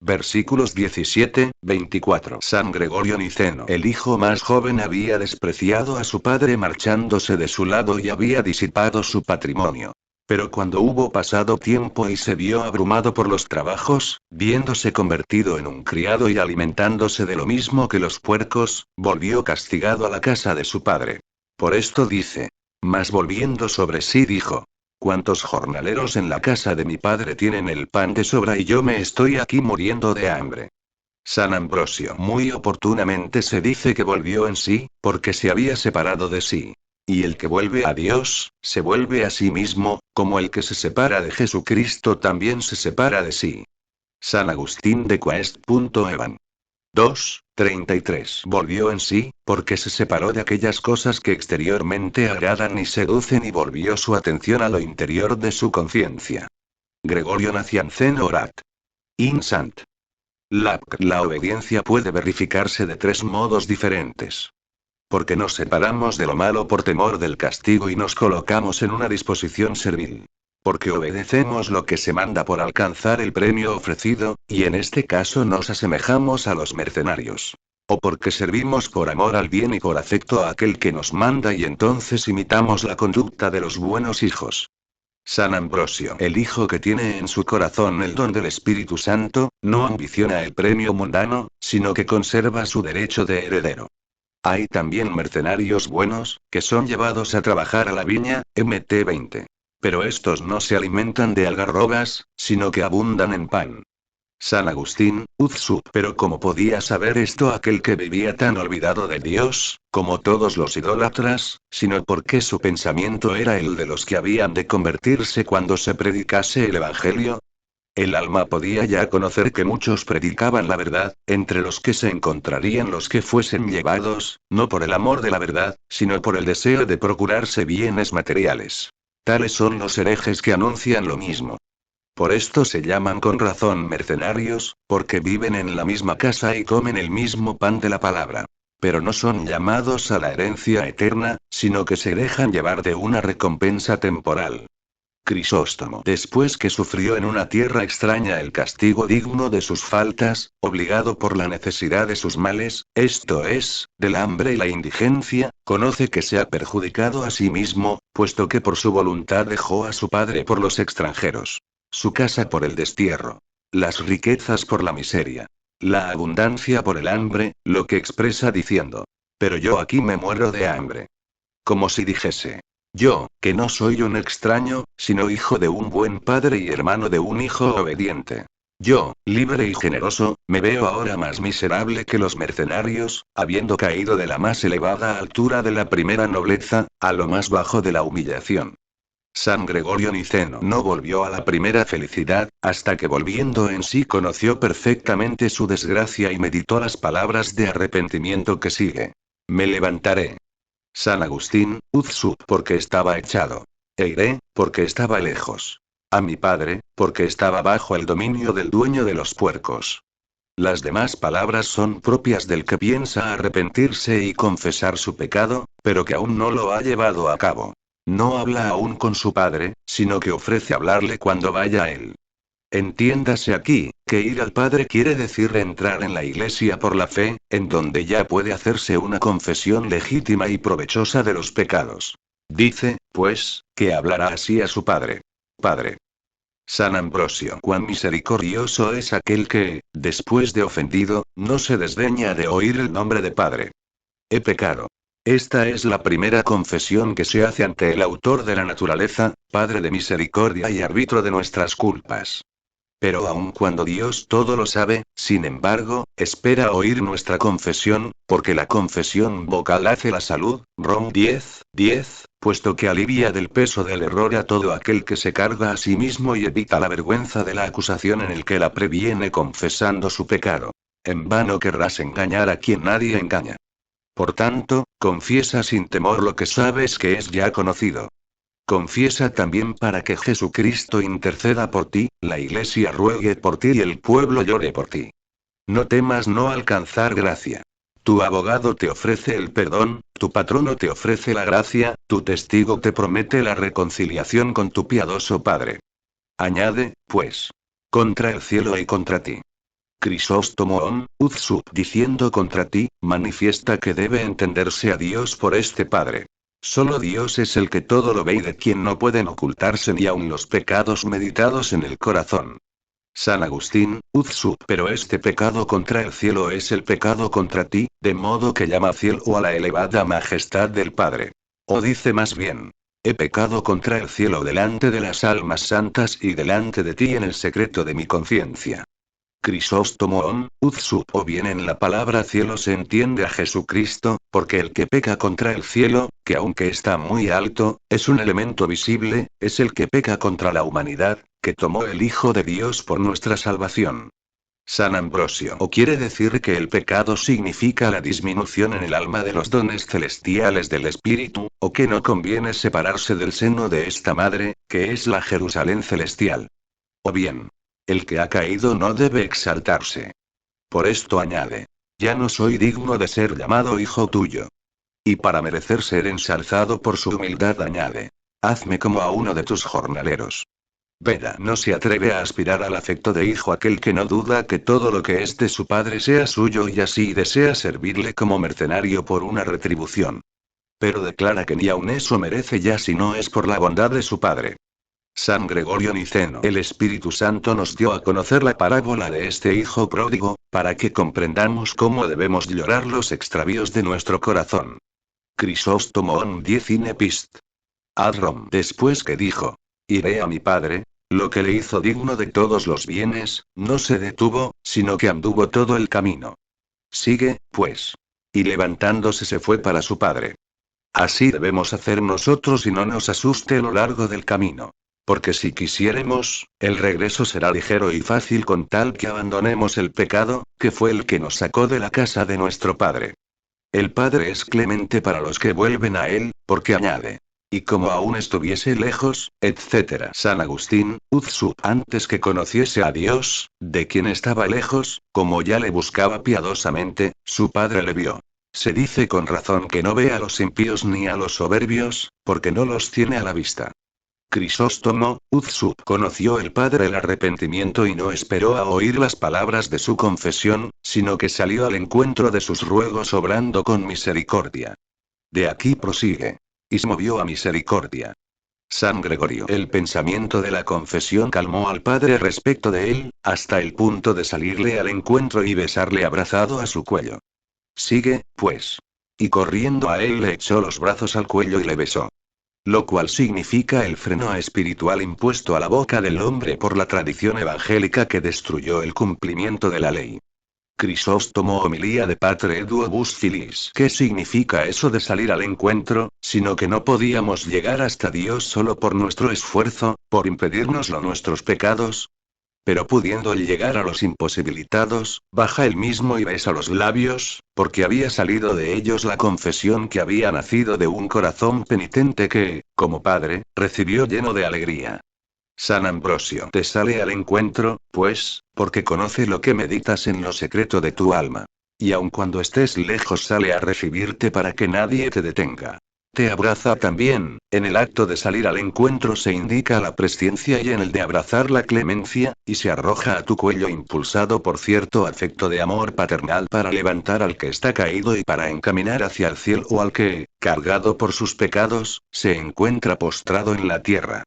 Versículos 17, 24. San Gregorio Niceno. El hijo más joven había despreciado a su padre marchándose de su lado y había disipado su patrimonio. Pero cuando hubo pasado tiempo y se vio abrumado por los trabajos, viéndose convertido en un criado y alimentándose de lo mismo que los puercos, volvió castigado a la casa de su padre. Por esto dice: Mas volviendo sobre sí dijo: ¿Cuántos jornaleros en la casa de mi padre tienen el pan de sobra y yo me estoy aquí muriendo de hambre? San Ambrosio muy oportunamente se dice que volvió en sí, porque se había separado de sí. Y el que vuelve a Dios, se vuelve a sí mismo, como el que se separa de Jesucristo también se separa de sí. San Agustín de Quest. Evan. 2:33. Volvió en sí, porque se separó de aquellas cosas que exteriormente agradan y seducen y volvió su atención a lo interior de su conciencia. Gregorio Nacianceno Orat. Insant. La obediencia puede verificarse de tres modos diferentes. Porque nos separamos de lo malo por temor del castigo y nos colocamos en una disposición servil. Porque obedecemos lo que se manda por alcanzar el premio ofrecido, y en este caso nos asemejamos a los mercenarios. O porque servimos por amor al bien y por afecto a aquel que nos manda y entonces imitamos la conducta de los buenos hijos. San Ambrosio, el hijo que tiene en su corazón el don del Espíritu Santo, no ambiciona el premio mundano, sino que conserva su derecho de heredero. Hay también mercenarios buenos, que son llevados a trabajar a la viña, Mt 20. Pero estos no se alimentan de algarrobas, sino que abundan en pan. San Agustín, Uzsup. Pero ¿cómo podía saber esto aquel que vivía tan olvidado de Dios, como todos los idólatras, sino porque su pensamiento era el de los que habían de convertirse cuando se predicase el Evangelio? El alma podía ya conocer que muchos predicaban la verdad, entre los que se encontrarían los que fuesen llevados, no por el amor de la verdad, sino por el deseo de procurarse bienes materiales. Tales son los herejes que anuncian lo mismo. Por esto se llaman con razón mercenarios, porque viven en la misma casa y comen el mismo pan de la palabra. Pero no son llamados a la herencia eterna, sino que se dejan llevar de una recompensa temporal. Crisóstomo. Después que sufrió en una tierra extraña el castigo digno de sus faltas, obligado por la necesidad de sus males, esto es, del hambre y la indigencia, conoce que se ha perjudicado a sí mismo, puesto que por su voluntad dejó a su padre por los extranjeros, su casa por el destierro, las riquezas por la miseria, la abundancia por el hambre, lo que expresa diciendo: pero yo aquí me muero de hambre. Como si dijese: yo, que no soy un extraño, sino hijo de un buen padre y hermano de un hijo obediente. Yo, libre y generoso, me veo ahora más miserable que los mercenarios, habiendo caído de la más elevada altura de la primera nobleza, a lo más bajo de la humillación. San Gregorio Niceno no volvió a la primera felicidad, hasta que volviendo en sí conoció perfectamente su desgracia y meditó las palabras de arrepentimiento que sigue. Me levantaré. San Agustín, Uzsup. Porque estaba echado. E iré, porque estaba lejos. A mi padre, porque estaba bajo el dominio del dueño de los puercos. Las demás palabras son propias del que piensa arrepentirse y confesar su pecado, pero que aún no lo ha llevado a cabo. No habla aún con su padre, sino que ofrece hablarle cuando vaya a él. Entiéndase aquí, que ir al Padre quiere decir entrar en la Iglesia por la fe, en donde ya puede hacerse una confesión legítima y provechosa de los pecados. Dice, pues, que hablará así a su Padre. Padre. San Ambrosio. Cuán misericordioso es aquel que, después de ofendido, no se desdeña de oír el nombre de Padre. He pecado. Esta es la primera confesión que se hace ante el autor de la naturaleza, Padre de misericordia y árbitro de nuestras culpas. Pero aun cuando Dios todo lo sabe, sin embargo, espera oír nuestra confesión, porque la confesión vocal hace la salud, Rom 10:10, puesto que alivia del peso del error a todo aquel que se carga a sí mismo y evita la vergüenza de la acusación en el que la previene confesando su pecado. En vano querrás engañar a quien nadie engaña. Por tanto, confiesa sin temor lo que sabes que es ya conocido. Confiesa también para que Jesucristo interceda por ti, la Iglesia ruegue por ti y el pueblo llore por ti. No temas no alcanzar gracia. Tu abogado te ofrece el perdón, tu patrono te ofrece la gracia, tu testigo te promete la reconciliación con tu piadoso Padre. Añade, pues, contra el cielo y contra ti. Crisóstomo Uzsup. Diciendo contra ti, manifiesta que debe entenderse a Dios por este Padre. Solo Dios es el que todo lo ve y de quien no pueden ocultarse ni aun los pecados meditados en el corazón. San Agustín, Uzsup. Pero este pecado contra el cielo es el pecado contra ti, de modo que llama cielo a la elevada majestad del Padre. O dice más bien: He pecado contra el cielo delante de las almas santas y delante de ti en el secreto de mi conciencia. Crisóstomo on, Utsub. O bien en la palabra cielo se entiende a Jesucristo, porque el que peca contra el cielo, que aunque está muy alto, es un elemento visible, es el que peca contra la humanidad, que tomó el Hijo de Dios por nuestra salvación. San Ambrosio. O quiere decir que el pecado significa la disminución en el alma de los dones celestiales del Espíritu, o que no conviene separarse del seno de esta madre, que es la Jerusalén celestial. O bien, el que ha caído no debe exaltarse. Por esto añade, ya no soy digno de ser llamado hijo tuyo. Y para merecer ser ensalzado por su humildad añade, hazme como a uno de tus jornaleros. Veda no se atreve a aspirar al afecto de hijo aquel que no duda que todo lo que es de su padre sea suyo y así desea servirle como mercenario por una retribución. Pero declara que ni aun eso merece ya si no es por la bondad de su padre. San Gregorio Niceno. El Espíritu Santo nos dio a conocer la parábola de este hijo pródigo, para que comprendamos cómo debemos llorar los extravíos de nuestro corazón. Crisóstomo on 10 in epist. Ad Rom. Después que dijo, iré a mi padre, lo que le hizo digno de todos los bienes, no se detuvo, sino que anduvo todo el camino. Sigue, pues. Y levantándose se fue para su padre. Así debemos hacer nosotros y no nos asuste lo largo del camino. Porque si quisiéremos, el regreso será ligero y fácil con tal que abandonemos el pecado, que fue el que nos sacó de la casa de nuestro Padre. El Padre es clemente para los que vuelven a Él, porque añade, y como aún estuviese lejos, etc. San Agustín, Utsub. Antes que conociese a Dios, de quien estaba lejos, como ya le buscaba piadosamente, su Padre le vio. Se dice con razón que no ve a los impíos ni a los soberbios, porque no los tiene a la vista. Crisóstomo, Utsub. Conoció el Padre el arrepentimiento y no esperó a oír las palabras de su confesión, sino que salió al encuentro de sus ruegos obrando con misericordia. De aquí prosigue. Y se movió a misericordia. San Gregorio. El pensamiento de la confesión calmó al Padre respecto de él, hasta el punto de salirle al encuentro y besarle abrazado a su cuello. Sigue, pues. Y corriendo a él le echó los brazos al cuello y le besó. Lo cual significa el freno espiritual impuesto a la boca del hombre por la tradición evangélica que destruyó el cumplimiento de la ley. Crisóstomo. Homilía de Patre Eduobus Filis. ¿Qué significa eso de salir al encuentro, sino que no podíamos llegar hasta Dios solo por nuestro esfuerzo, por impedírnoslo nuestros pecados? Pero pudiendo llegar a los imposibilitados, baja él mismo y besa los labios, porque había salido de ellos la confesión que había nacido de un corazón penitente que, como padre, recibió lleno de alegría. San Ambrosio. Te sale al encuentro, pues, porque conoce lo que meditas en lo secreto de tu alma. Y aun cuando estés lejos sale a recibirte para que nadie te detenga. Te abraza también, en el acto de salir al encuentro se indica la presciencia y en el de abrazar la clemencia, y se arroja a tu cuello impulsado por cierto afecto de amor paternal para levantar al que está caído y para encaminar hacia el cielo o al que, cargado por sus pecados, se encuentra postrado en la tierra.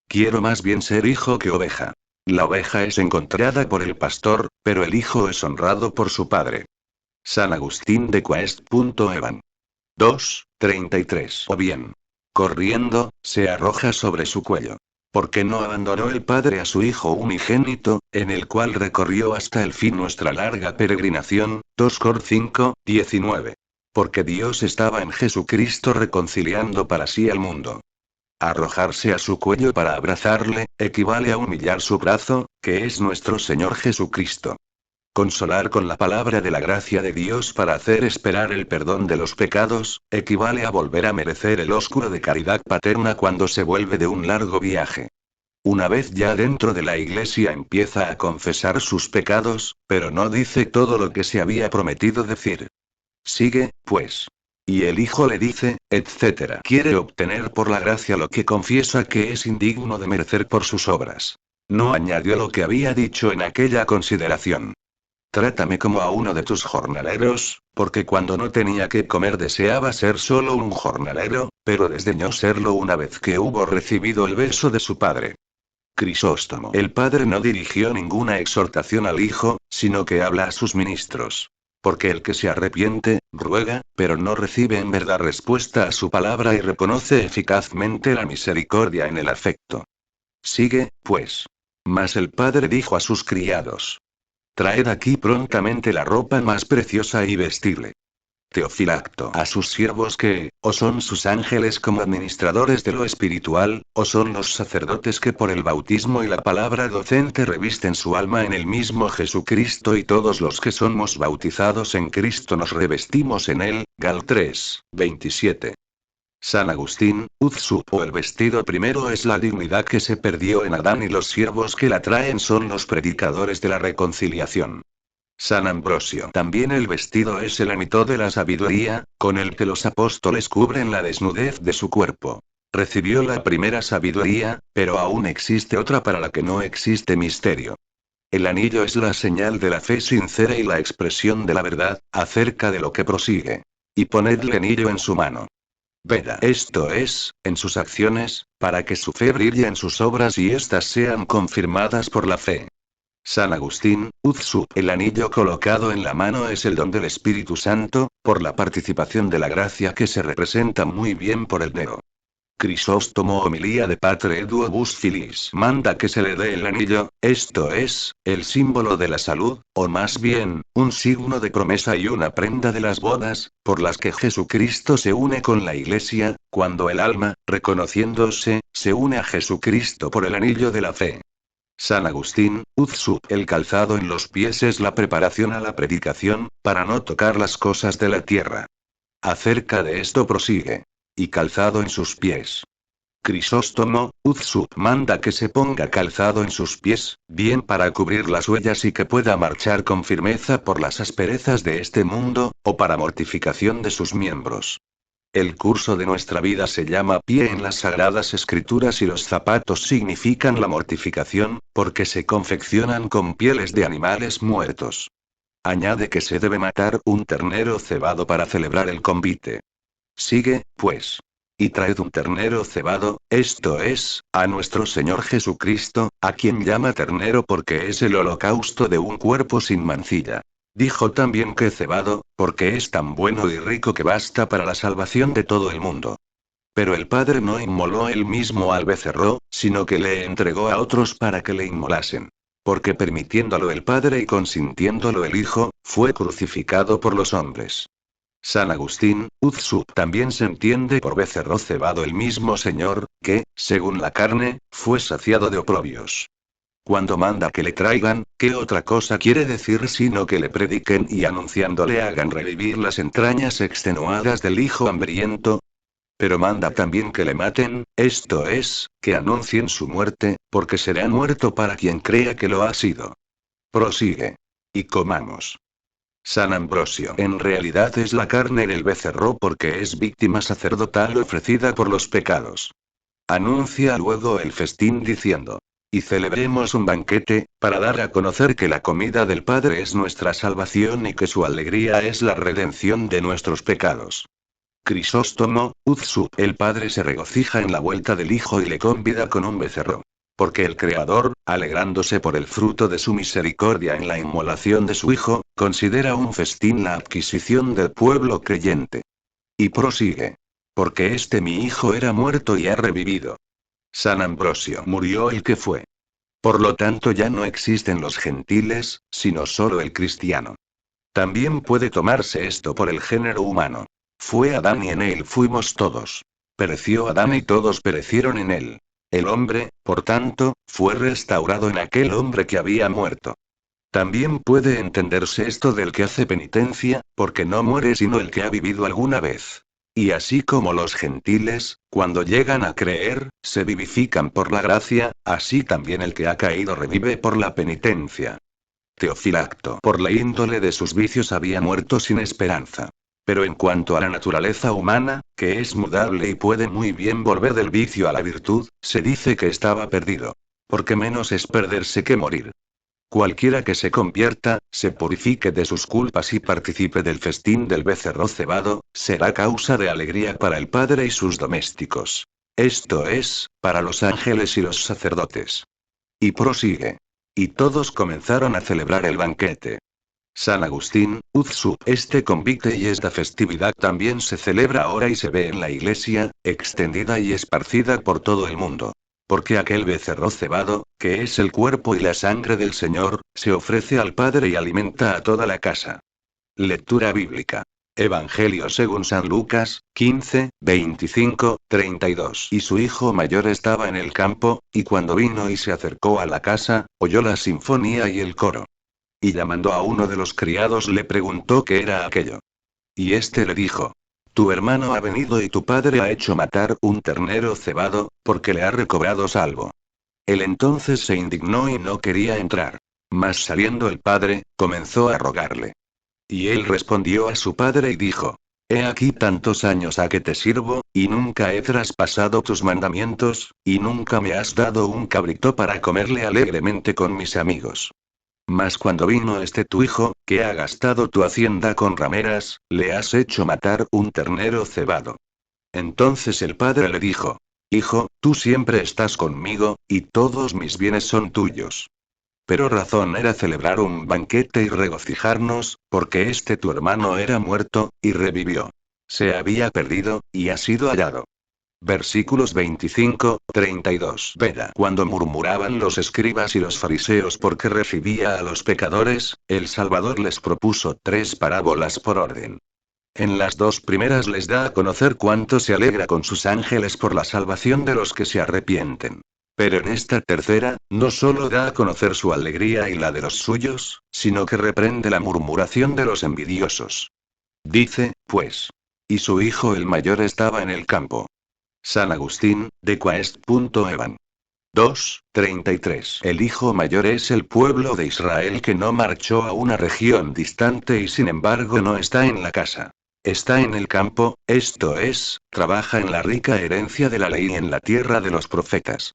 Quiero más bien ser hijo que oveja. La oveja es encontrada por el pastor, pero el hijo es honrado por su padre. San Agustín de Quaest. Evan. 2:33. O bien, corriendo, se arroja sobre su cuello. Porque no abandonó el Padre a su Hijo unigénito, en el cual recorrió hasta el fin nuestra larga peregrinación. 2 Cor 5:19. Porque Dios estaba en Jesucristo reconciliando para sí al mundo. Arrojarse a su cuello para abrazarle, equivale a humillar su brazo, que es nuestro Señor Jesucristo. Consolar con la palabra de la gracia de Dios para hacer esperar el perdón de los pecados, equivale a volver a merecer el ósculo de caridad paterna cuando se vuelve de un largo viaje. Una vez ya dentro de la iglesia empieza a confesar sus pecados, pero no dice todo lo que se había prometido decir. Sigue, pues. Y el Hijo le dice, etc. Quiere obtener por la gracia lo que confiesa que es indigno de merecer por sus obras. No añadió lo que había dicho en aquella consideración. Trátame como a uno de tus jornaleros, porque cuando no tenía que comer deseaba ser solo un jornalero, pero desdeñó serlo una vez que hubo recibido el beso de su padre. Crisóstomo. El padre no dirigió ninguna exhortación al hijo, sino que habla a sus ministros. Porque el que se arrepiente, ruega, pero no recibe en verdad respuesta a su palabra y reconoce eficazmente la misericordia en el afecto. Sigue, pues. Mas el padre dijo a sus criados: Traed aquí prontamente la ropa más preciosa y vestible. Teofilacto a sus siervos que, o son sus ángeles como administradores de lo espiritual, o son los sacerdotes que por el bautismo y la palabra docente revisten su alma en el mismo Jesucristo y todos los que somos bautizados en Cristo nos revestimos en él. Gal 3, 27. San Agustín, o el vestido primero es la dignidad que se perdió en Adán y los siervos que la traen son los predicadores de la reconciliación. San Ambrosio. También el vestido es el hábito de la sabiduría, con el que los apóstoles cubren la desnudez de su cuerpo. Recibió la primera sabiduría, pero aún existe otra para la que no existe misterio. El anillo es la señal de la fe sincera y la expresión de la verdad, acerca de lo que prosigue. Y ponedle anillo en su mano. Veda. Esto es, en sus acciones, para que su fe brille en sus obras y éstas sean confirmadas por la fe. San Agustín, el anillo colocado en la mano es el don del Espíritu Santo, por la participación de la gracia que se representa muy bien por el dedo. Crisóstomo homilía de Patre Duobus Filis manda que se le dé el anillo, esto es, el símbolo de la salud, o más bien, un signo de promesa y una prenda de las bodas, por las que Jesucristo se une con la Iglesia, cuando el alma, reconociéndose, se une a Jesucristo por el anillo de la fe. San Agustín, el calzado en los pies es la preparación a la predicación, para no tocar las cosas de la tierra. Acerca de esto prosigue. Y calzado en sus pies. Crisóstomo, manda que se ponga calzado en sus pies, bien para cubrir las huellas y que pueda marchar con firmeza por las asperezas de este mundo, o para mortificación de sus miembros. El curso de nuestra vida se llama pie en las Sagradas Escrituras y los zapatos significan la mortificación, porque se confeccionan con pieles de animales muertos. Añade que se debe matar un ternero cebado para celebrar el convite. Sigue, pues. Y traed un ternero cebado, esto es, a nuestro Señor Jesucristo, a quien llama ternero porque es el holocausto de un cuerpo sin mancilla. Dijo también que cebado, porque es tan bueno y rico que basta para la salvación de todo el mundo. Pero el Padre no inmoló él mismo al becerro, sino que le entregó a otros para que le inmolasen. Porque permitiéndolo el Padre y consintiéndolo el Hijo, fue crucificado por los hombres. San Agustín, también se entiende por becerro cebado el mismo Señor, que, según la carne, fue saciado de oprobios. Cuando manda que le traigan, ¿qué otra cosa quiere decir sino que le prediquen y anunciándole hagan revivir las entrañas extenuadas del hijo hambriento? Pero manda también que le maten, esto es, que anuncien su muerte, porque será muerto para quien crea que lo ha sido. Prosigue. Y comamos. San Ambrosio. En realidad es la carne del becerro porque es víctima sacerdotal ofrecida por los pecados. Anuncia luego el festín diciendo: y celebremos un banquete, para dar a conocer que la comida del Padre es nuestra salvación y que su alegría es la redención de nuestros pecados. Crisóstomo, el Padre se regocija en la vuelta del Hijo y le convida con un becerro. Porque el Creador, alegrándose por el fruto de su misericordia en la inmolación de su Hijo, considera un festín la adquisición del pueblo creyente. Y prosigue. Porque este mi Hijo era muerto y ha revivido. San Ambrosio. Murió el que fue. Por lo tanto ya no existen los gentiles, sino solo el cristiano. También puede tomarse esto por el género humano. Fue Adán y en él fuimos todos. Pereció Adán y todos perecieron en él. El hombre, por tanto, fue restaurado en aquel hombre que había muerto. También puede entenderse esto del que hace penitencia, porque no muere sino el que ha vivido alguna vez. Y así como los gentiles, cuando llegan a creer, se vivifican por la gracia, así también el que ha caído revive por la penitencia. Teofilacto. Por la índole de sus vicios había muerto sin esperanza. Pero en cuanto a la naturaleza humana, que es mudable y puede muy bien volver del vicio a la virtud, se dice que estaba perdido. Porque menos es perderse que morir. Cualquiera que se convierta, se purifique de sus culpas y participe del festín del becerro cebado, será causa de alegría para el Padre y sus domésticos. Esto es, para los ángeles y los sacerdotes. Y prosigue. Y todos comenzaron a celebrar el banquete. San Agustín, Uzsub. Este convite y esta festividad también se celebra ahora y se ve en la iglesia, extendida y esparcida por todo el mundo. Porque aquel becerro cebado, que es el cuerpo y la sangre del Señor, se ofrece al Padre y alimenta a toda la casa. Lectura bíblica. Evangelio según San Lucas, 15, 25, 32. Y su hijo mayor estaba en el campo, y cuando vino y se acercó a la casa, oyó la sinfonía y el coro. Y llamando a uno de los criados le preguntó qué era aquello. Y éste le dijo: Tu hermano ha venido y tu padre ha hecho matar un ternero cebado, porque le ha recobrado salvo. Él entonces se indignó y no quería entrar. Mas saliendo el padre, comenzó a rogarle. Y él respondió a su padre y dijo: He aquí tantos años a que te sirvo, y nunca he traspasado tus mandamientos, y nunca me has dado un cabrito para comerle alegremente con mis amigos. Mas cuando vino este tu hijo, que ha gastado tu hacienda con rameras, le has hecho matar un ternero cebado. Entonces el padre le dijo: Hijo, tú siempre estás conmigo, y todos mis bienes son tuyos. Pero razón era celebrar un banquete y regocijarnos, porque este tu hermano era muerto, y revivió. Se había perdido, y ha sido hallado. Versículos 25, 32. Veda. Cuando murmuraban los escribas y los fariseos porque recibía a los pecadores, el Salvador les propuso 3 parábolas por orden. En las 2 primeras les da a conocer cuánto se alegra con sus ángeles por la salvación de los que se arrepienten. Pero en esta tercera, no solo da a conocer su alegría y la de los suyos, sino que reprende la murmuración de los envidiosos. Dice, pues: Y su hijo el mayor estaba en el campo. San Agustín, de Quaest.evan. 2, 33. El hijo mayor es el pueblo de Israel que no marchó a una región distante y sin embargo no está en la casa. Está en el campo, esto es, trabaja en la rica herencia de la ley y en la tierra de los profetas.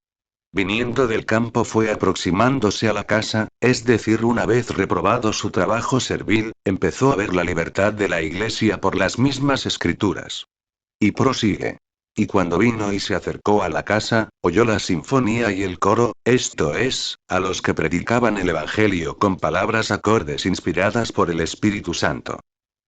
Viniendo del campo fue aproximándose a la casa, es decir, una vez reprobado su trabajo servil, empezó a ver la libertad de la iglesia por las mismas escrituras. Y prosigue. Y cuando vino y se acercó a la casa, oyó la sinfonía y el coro, esto es, a los que predicaban el Evangelio con palabras acordes inspiradas por el Espíritu Santo.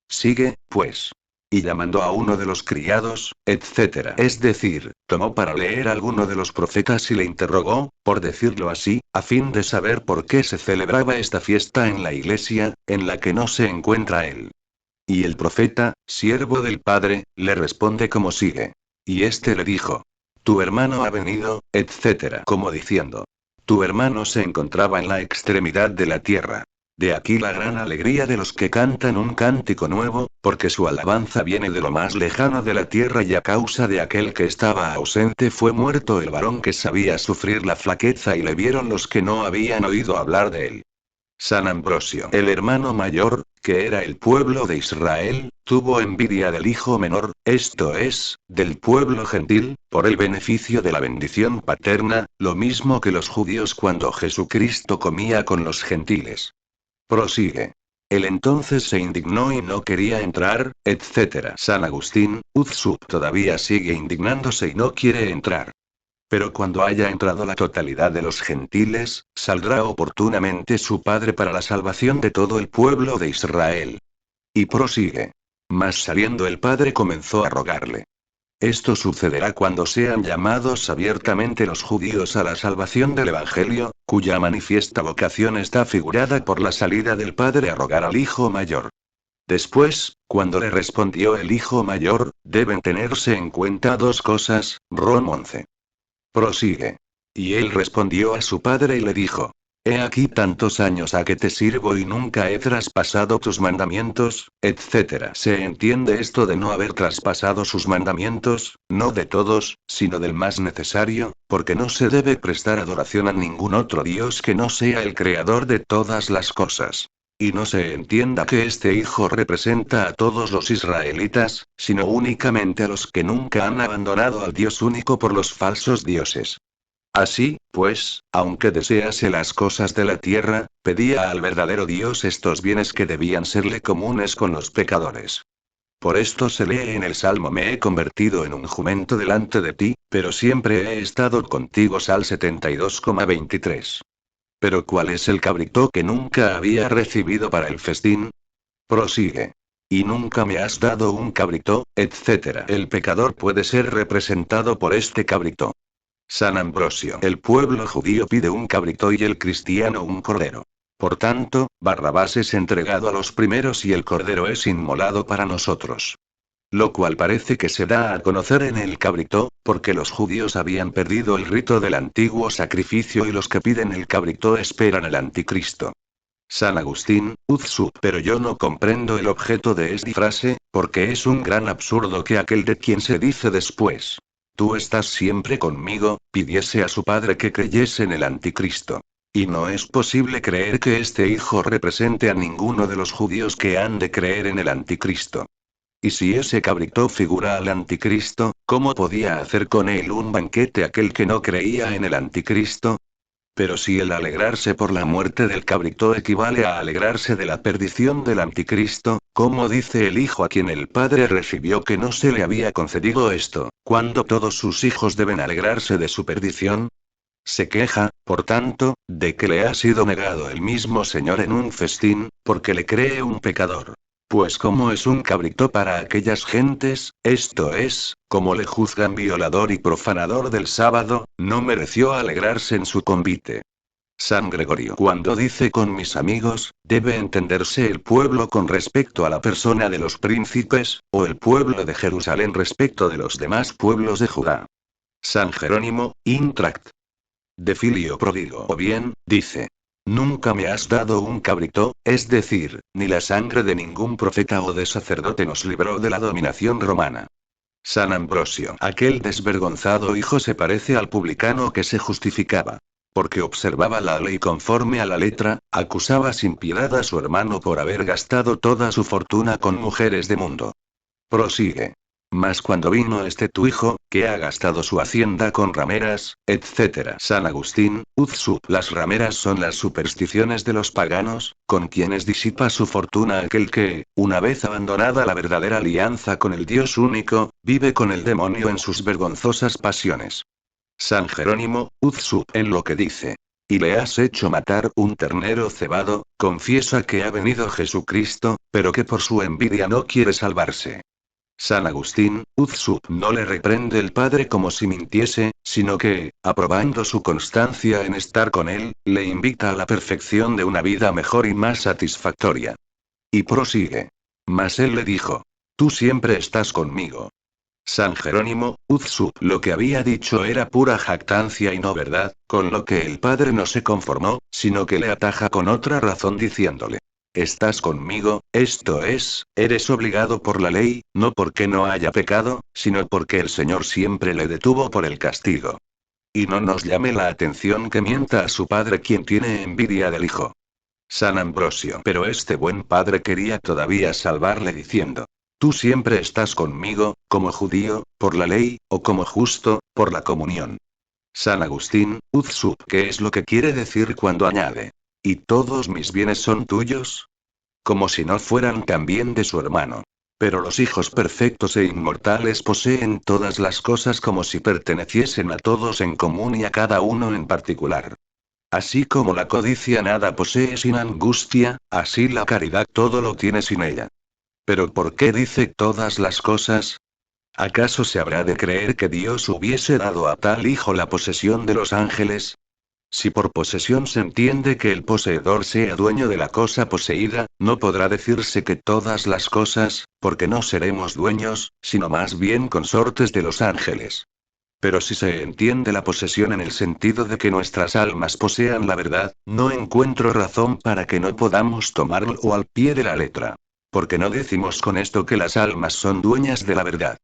Sigue, pues. Y llamando a uno de los criados, etc. Es decir, tomó para leer alguno de los profetas y le interrogó, por decirlo así, a fin de saber por qué se celebraba esta fiesta en la iglesia, en la que no se encuentra él. Y el profeta, siervo del Padre, le responde como sigue. Y éste le dijo: Tu hermano ha venido, etc. Como diciendo: Tu hermano se encontraba en la extremidad de la tierra. De aquí la gran alegría de los que cantan un cántico nuevo, porque su alabanza viene de lo más lejano de la tierra y a causa de aquel que estaba ausente fue muerto el varón que sabía sufrir la flaqueza y le vieron los que no habían oído hablar de él. San Ambrosio, el hermano mayor, que era el pueblo de Israel, tuvo envidia del hijo menor, esto es, del pueblo gentil, por el beneficio de la bendición paterna, lo mismo que los judíos cuando Jesucristo comía con los gentiles. Prosigue. Él entonces se indignó y no quería entrar, etc. San Agustín, Uzsub todavía sigue indignándose y no quiere entrar. Pero cuando haya entrado la totalidad de los gentiles, saldrá oportunamente su Padre para la salvación de todo el pueblo de Israel. Y prosigue. Mas saliendo el Padre comenzó a rogarle. Esto sucederá cuando sean llamados abiertamente los judíos a la salvación del Evangelio, cuya manifiesta vocación está figurada por la salida del Padre a rogar al Hijo mayor. Después, cuando le respondió el Hijo mayor, deben tenerse en cuenta 2 cosas, Rom 11. Prosigue. Y él respondió a su padre y le dijo: He aquí tantos años a que te sirvo y nunca he traspasado tus mandamientos, etc. Se entiende esto de no haber traspasado sus mandamientos, no de todos, sino del más necesario, porque no se debe prestar adoración a ningún otro Dios que no sea el creador de todas las cosas. Y no se entienda que este hijo representa a todos los israelitas, sino únicamente a los que nunca han abandonado al Dios único por los falsos dioses. Así, pues, aunque desease las cosas de la tierra, pedía al verdadero Dios estos bienes que debían serle comunes con los pecadores. Por esto se lee en el Salmo: Me he convertido en un jumento delante de ti, pero siempre he estado contigo. Sal 72,23. Pero ¿cuál es el cabrito que nunca había recibido para el festín? Prosigue. Y nunca me has dado un cabrito, etc. El pecador puede ser representado por este cabrito. San Ambrosio. El pueblo judío pide un cabrito y el cristiano un cordero. Por tanto, Barrabás es entregado a los primeros y el cordero es inmolado para nosotros. Lo cual parece que se da a conocer en el cabrito, porque los judíos habían perdido el rito del antiguo sacrificio y los que piden el cabrito esperan el anticristo. San Agustín, Uzsup. Pero yo no comprendo el objeto de esta frase, porque es un gran absurdo que aquel de quien se dice después: tú estás siempre conmigo, pidiese a su padre que creyese en el anticristo. Y no es posible creer que este hijo represente a ninguno de los judíos que han de creer en el anticristo. Y si ese cabrito figura al anticristo, ¿cómo podía hacer con él un banquete aquel que no creía en el anticristo? Pero si el alegrarse por la muerte del cabrito equivale a alegrarse de la perdición del anticristo, ¿cómo dice el hijo a quien el padre recibió que no se le había concedido esto, cuando todos sus hijos deben alegrarse de su perdición? Se queja, por tanto, de que le ha sido negado el mismo Señor en un festín, porque le cree un pecador. Pues como es un cabrito para aquellas gentes, esto es, como le juzgan violador y profanador del sábado, no mereció alegrarse en su convite. San Gregorio. Cuando dice con mis amigos, debe entenderse el pueblo con respecto a la persona de los príncipes, o el pueblo de Jerusalén respecto de los demás pueblos de Judá. San Jerónimo, Intract de Filio Pródigo. O bien, dice: nunca me has dado un cabrito, es decir, ni la sangre de ningún profeta o de sacerdote nos libró de la dominación romana. San Ambrosio. Aquel desvergonzado hijo se parece al publicano que se justificaba. Porque observaba la ley conforme a la letra, acusaba sin piedad a su hermano por haber gastado toda su fortuna con mujeres de mundo. Prosigue. Mas cuando vino este tu hijo, que ha gastado su hacienda con rameras, etc. San Agustín, Uzsup. Las rameras son las supersticiones de los paganos, con quienes disipa su fortuna aquel que, una vez abandonada la verdadera alianza con el Dios único, vive con el demonio en sus vergonzosas pasiones. San Jerónimo, Uzsup. En lo que dice: y le has hecho matar un ternero cebado, confiesa que ha venido Jesucristo, pero que por su envidia no quiere salvarse. San Agustín, Uzsup. No le reprende el padre como si mintiese, sino que, aprobando su constancia en estar con él, le invita a la perfección de una vida mejor y más satisfactoria. Y prosigue. Mas él le dijo: tú siempre estás conmigo. San Jerónimo, Uzsup. Lo que había dicho era pura jactancia y no verdad, con lo que el padre no se conformó, sino que le ataja con otra razón diciéndole: estás conmigo, esto es, eres obligado por la ley, no porque no haya pecado, sino porque el Señor siempre le detuvo por el castigo. Y no nos llame la atención que mienta a su padre quien tiene envidia del hijo. San Ambrosio. Pero este buen padre quería todavía salvarle diciendo: tú siempre estás conmigo, como judío, por la ley, o como justo, por la comunión. San Agustín, Uzsup. ¿Qué es lo que quiere decir cuando añade: y todos mis bienes son tuyos? Como si no fueran también de su hermano. Pero los hijos perfectos e inmortales poseen todas las cosas como si perteneciesen a todos en común y a cada uno en particular. Así como la codicia nada posee sin angustia, así la caridad todo lo tiene sin ella. ¿Pero por qué dice todas las cosas? ¿Acaso se habrá de creer que Dios hubiese dado a tal hijo la posesión de los ángeles? Si por posesión se entiende que el poseedor sea dueño de la cosa poseída, no podrá decirse que todas las cosas, porque no seremos dueños, sino más bien consortes de los ángeles. Pero si se entiende la posesión en el sentido de que nuestras almas posean la verdad, no encuentro razón para que no podamos tomarlo al pie de la letra. Porque no decimos con esto que las almas son dueñas de la verdad.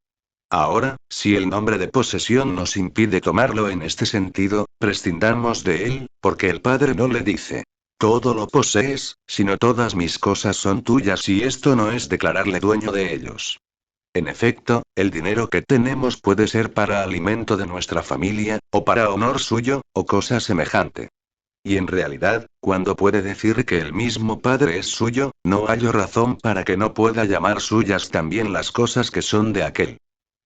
Ahora, si el nombre de posesión nos impide tomarlo en este sentido, prescindamos de él, porque el Padre no le dice: todo lo posees, sino todas mis cosas son tuyas, y esto no es declararle dueño de ellos. En efecto, el dinero que tenemos puede ser para alimento de nuestra familia, o para honor suyo, o cosa semejante. Y en realidad, cuando puede decir que el mismo Padre es suyo, no hallo razón para que no pueda llamar suyas también las cosas que son de aquel.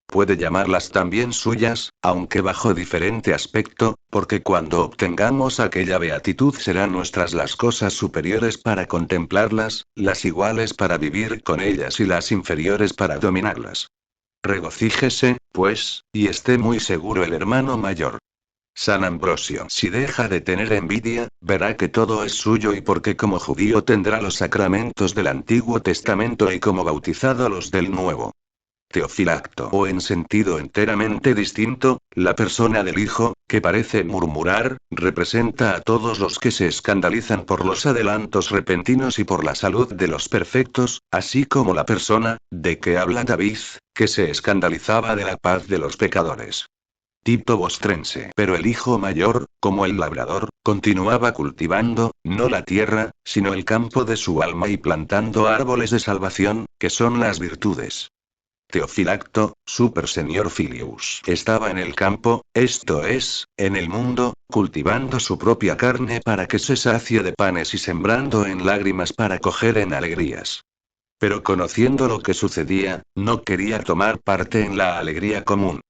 puede llamarlas también suyas, aunque bajo diferente aspecto, porque cuando obtengamos aquella beatitud serán nuestras las cosas superiores para contemplarlas, las iguales para vivir con ellas y las inferiores para dominarlas. Regocíjese, pues, y esté muy seguro el hermano mayor. San Ambrosio. Si deja de tener envidia, verá que todo es suyo y porque como judío tendrá los sacramentos del Antiguo Testamento y como bautizado los del Nuevo. Teofilacto. O en sentido enteramente distinto, la persona del Hijo, que parece murmurar, representa a todos los que se escandalizan por los adelantos repentinos y por la salud de los perfectos, así como la persona, de que habla David, que se escandalizaba de la paz de los pecadores. Tito Bostrense. Pero el hijo mayor, como el labrador, continuaba cultivando, no la tierra, sino el campo de su alma y plantando árboles de salvación, que son las virtudes. Teofilacto, Super Senior Filius, estaba en el campo, esto es, en el mundo, cultivando su propia carne para que se sacie de panes y sembrando en lágrimas para coger en alegrías. Pero conociendo lo que sucedía, no quería tomar parte en la alegría común.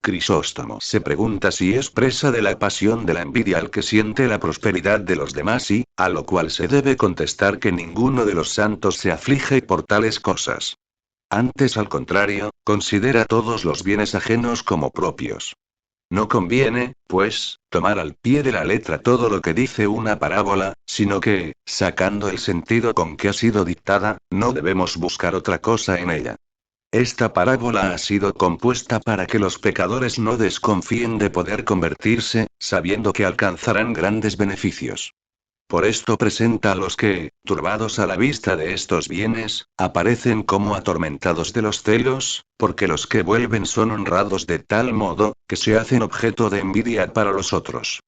Crisóstomo se pregunta si es presa de la pasión de la envidia al que siente la prosperidad de los demás y, a lo cual se debe contestar que ninguno de los santos se aflige por tales cosas. Antes al contrario, considera todos los bienes ajenos como propios. No conviene, pues, tomar al pie de la letra todo lo que dice una parábola, sino que, sacando el sentido con que ha sido dictada, no debemos buscar otra cosa en ella. Esta parábola ha sido compuesta para que los pecadores no desconfíen de poder convertirse, sabiendo que alcanzarán grandes beneficios. Por esto presenta a los que, turbados a la vista de estos bienes, aparecen como atormentados de los celos, porque los que vuelven son honrados de tal modo, que se hacen objeto de envidia para los otros.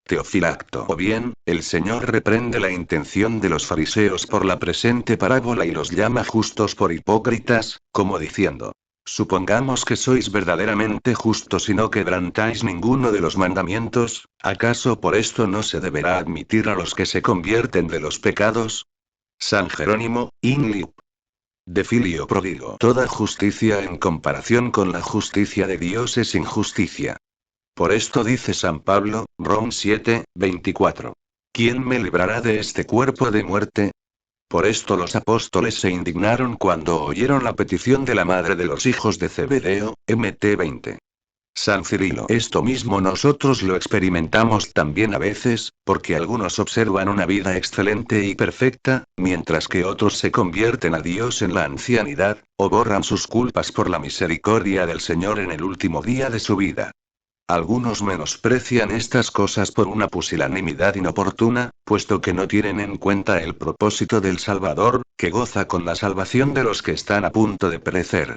Teofilacto. O bien, el Señor reprende la intención de los fariseos por la presente parábola y los llama justos por hipócritas, como diciendo: supongamos que sois verdaderamente justos y no quebrantáis ninguno de los mandamientos, ¿acaso por esto no se deberá admitir a los que se convierten de los pecados? San Jerónimo, in Lip. De Filio Prodigo. Toda justicia en comparación con la justicia de Dios es injusticia. Por esto dice San Pablo, Rom 7, 24. ¿Quién me librará de este cuerpo de muerte? Por esto los apóstoles se indignaron cuando oyeron la petición de la madre de los hijos de Zebedeo, Mt 20. San Cirilo. Esto mismo nosotros lo experimentamos también a veces, porque algunos observan una vida excelente y perfecta, mientras que otros se convierten a Dios en la ancianidad, o borran sus culpas por la misericordia del Señor en el último día de su vida. Algunos menosprecian estas cosas por una pusilanimidad inoportuna, puesto que no tienen en cuenta el propósito del Salvador, que goza con la salvación de los que están a punto de perecer.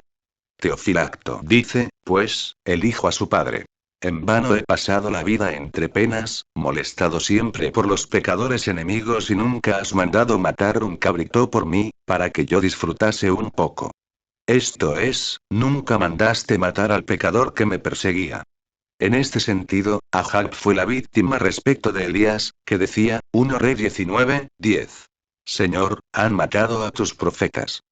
Teofilacto dice, pues, el hijo a su padre: en vano he pasado la vida entre penas, molestado siempre por los pecadores enemigos y nunca has mandado matar un cabrito por mí, para que yo disfrutase un poco. Esto es, nunca mandaste matar al pecador que me perseguía. En este sentido, Ahab fue la víctima respecto de Elías, que decía, 1 Rey 19, 10. Señor, han matado a tus profetas.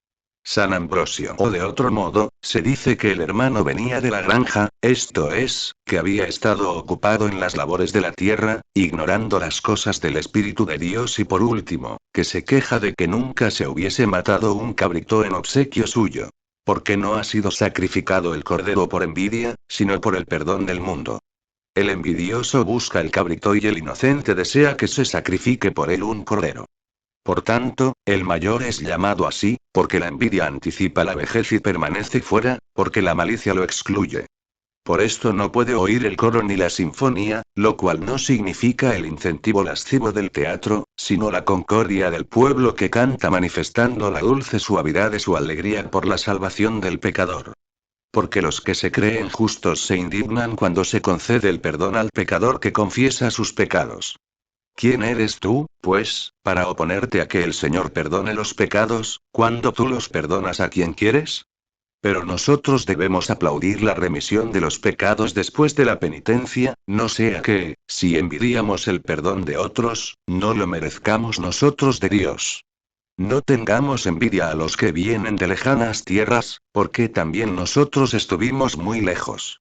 San Ambrosio. O de otro modo, se dice que el hermano venía de la granja, esto es, que había estado ocupado en las labores de la tierra, ignorando las cosas del Espíritu de Dios y por último, que se queja de que nunca se hubiese matado un cabrito en obsequio suyo. Porque no ha sido sacrificado el cordero por envidia, sino por el perdón del mundo. El envidioso busca el cabrito y el inocente desea que se sacrifique por él un cordero. Por tanto, el mayor es llamado así, porque la envidia anticipa la vejez y permanece fuera, porque la malicia lo excluye. Por esto no puede oír el coro ni la sinfonía, lo cual no significa el incentivo lascivo del teatro, sino la concordia del pueblo que canta manifestando la dulce suavidad de su alegría por la salvación del pecador. Porque los que se creen justos se indignan cuando se concede el perdón al pecador que confiesa sus pecados. ¿Quién eres tú, pues, para oponerte a que el Señor perdone los pecados, cuando tú los perdonas a quien quieres? Pero nosotros debemos aplaudir la remisión de los pecados después de la penitencia, no sea que, si envidiamos el perdón de otros, no lo merezcamos nosotros de Dios. No tengamos envidia a los que vienen de lejanas tierras, porque también nosotros estuvimos muy lejos.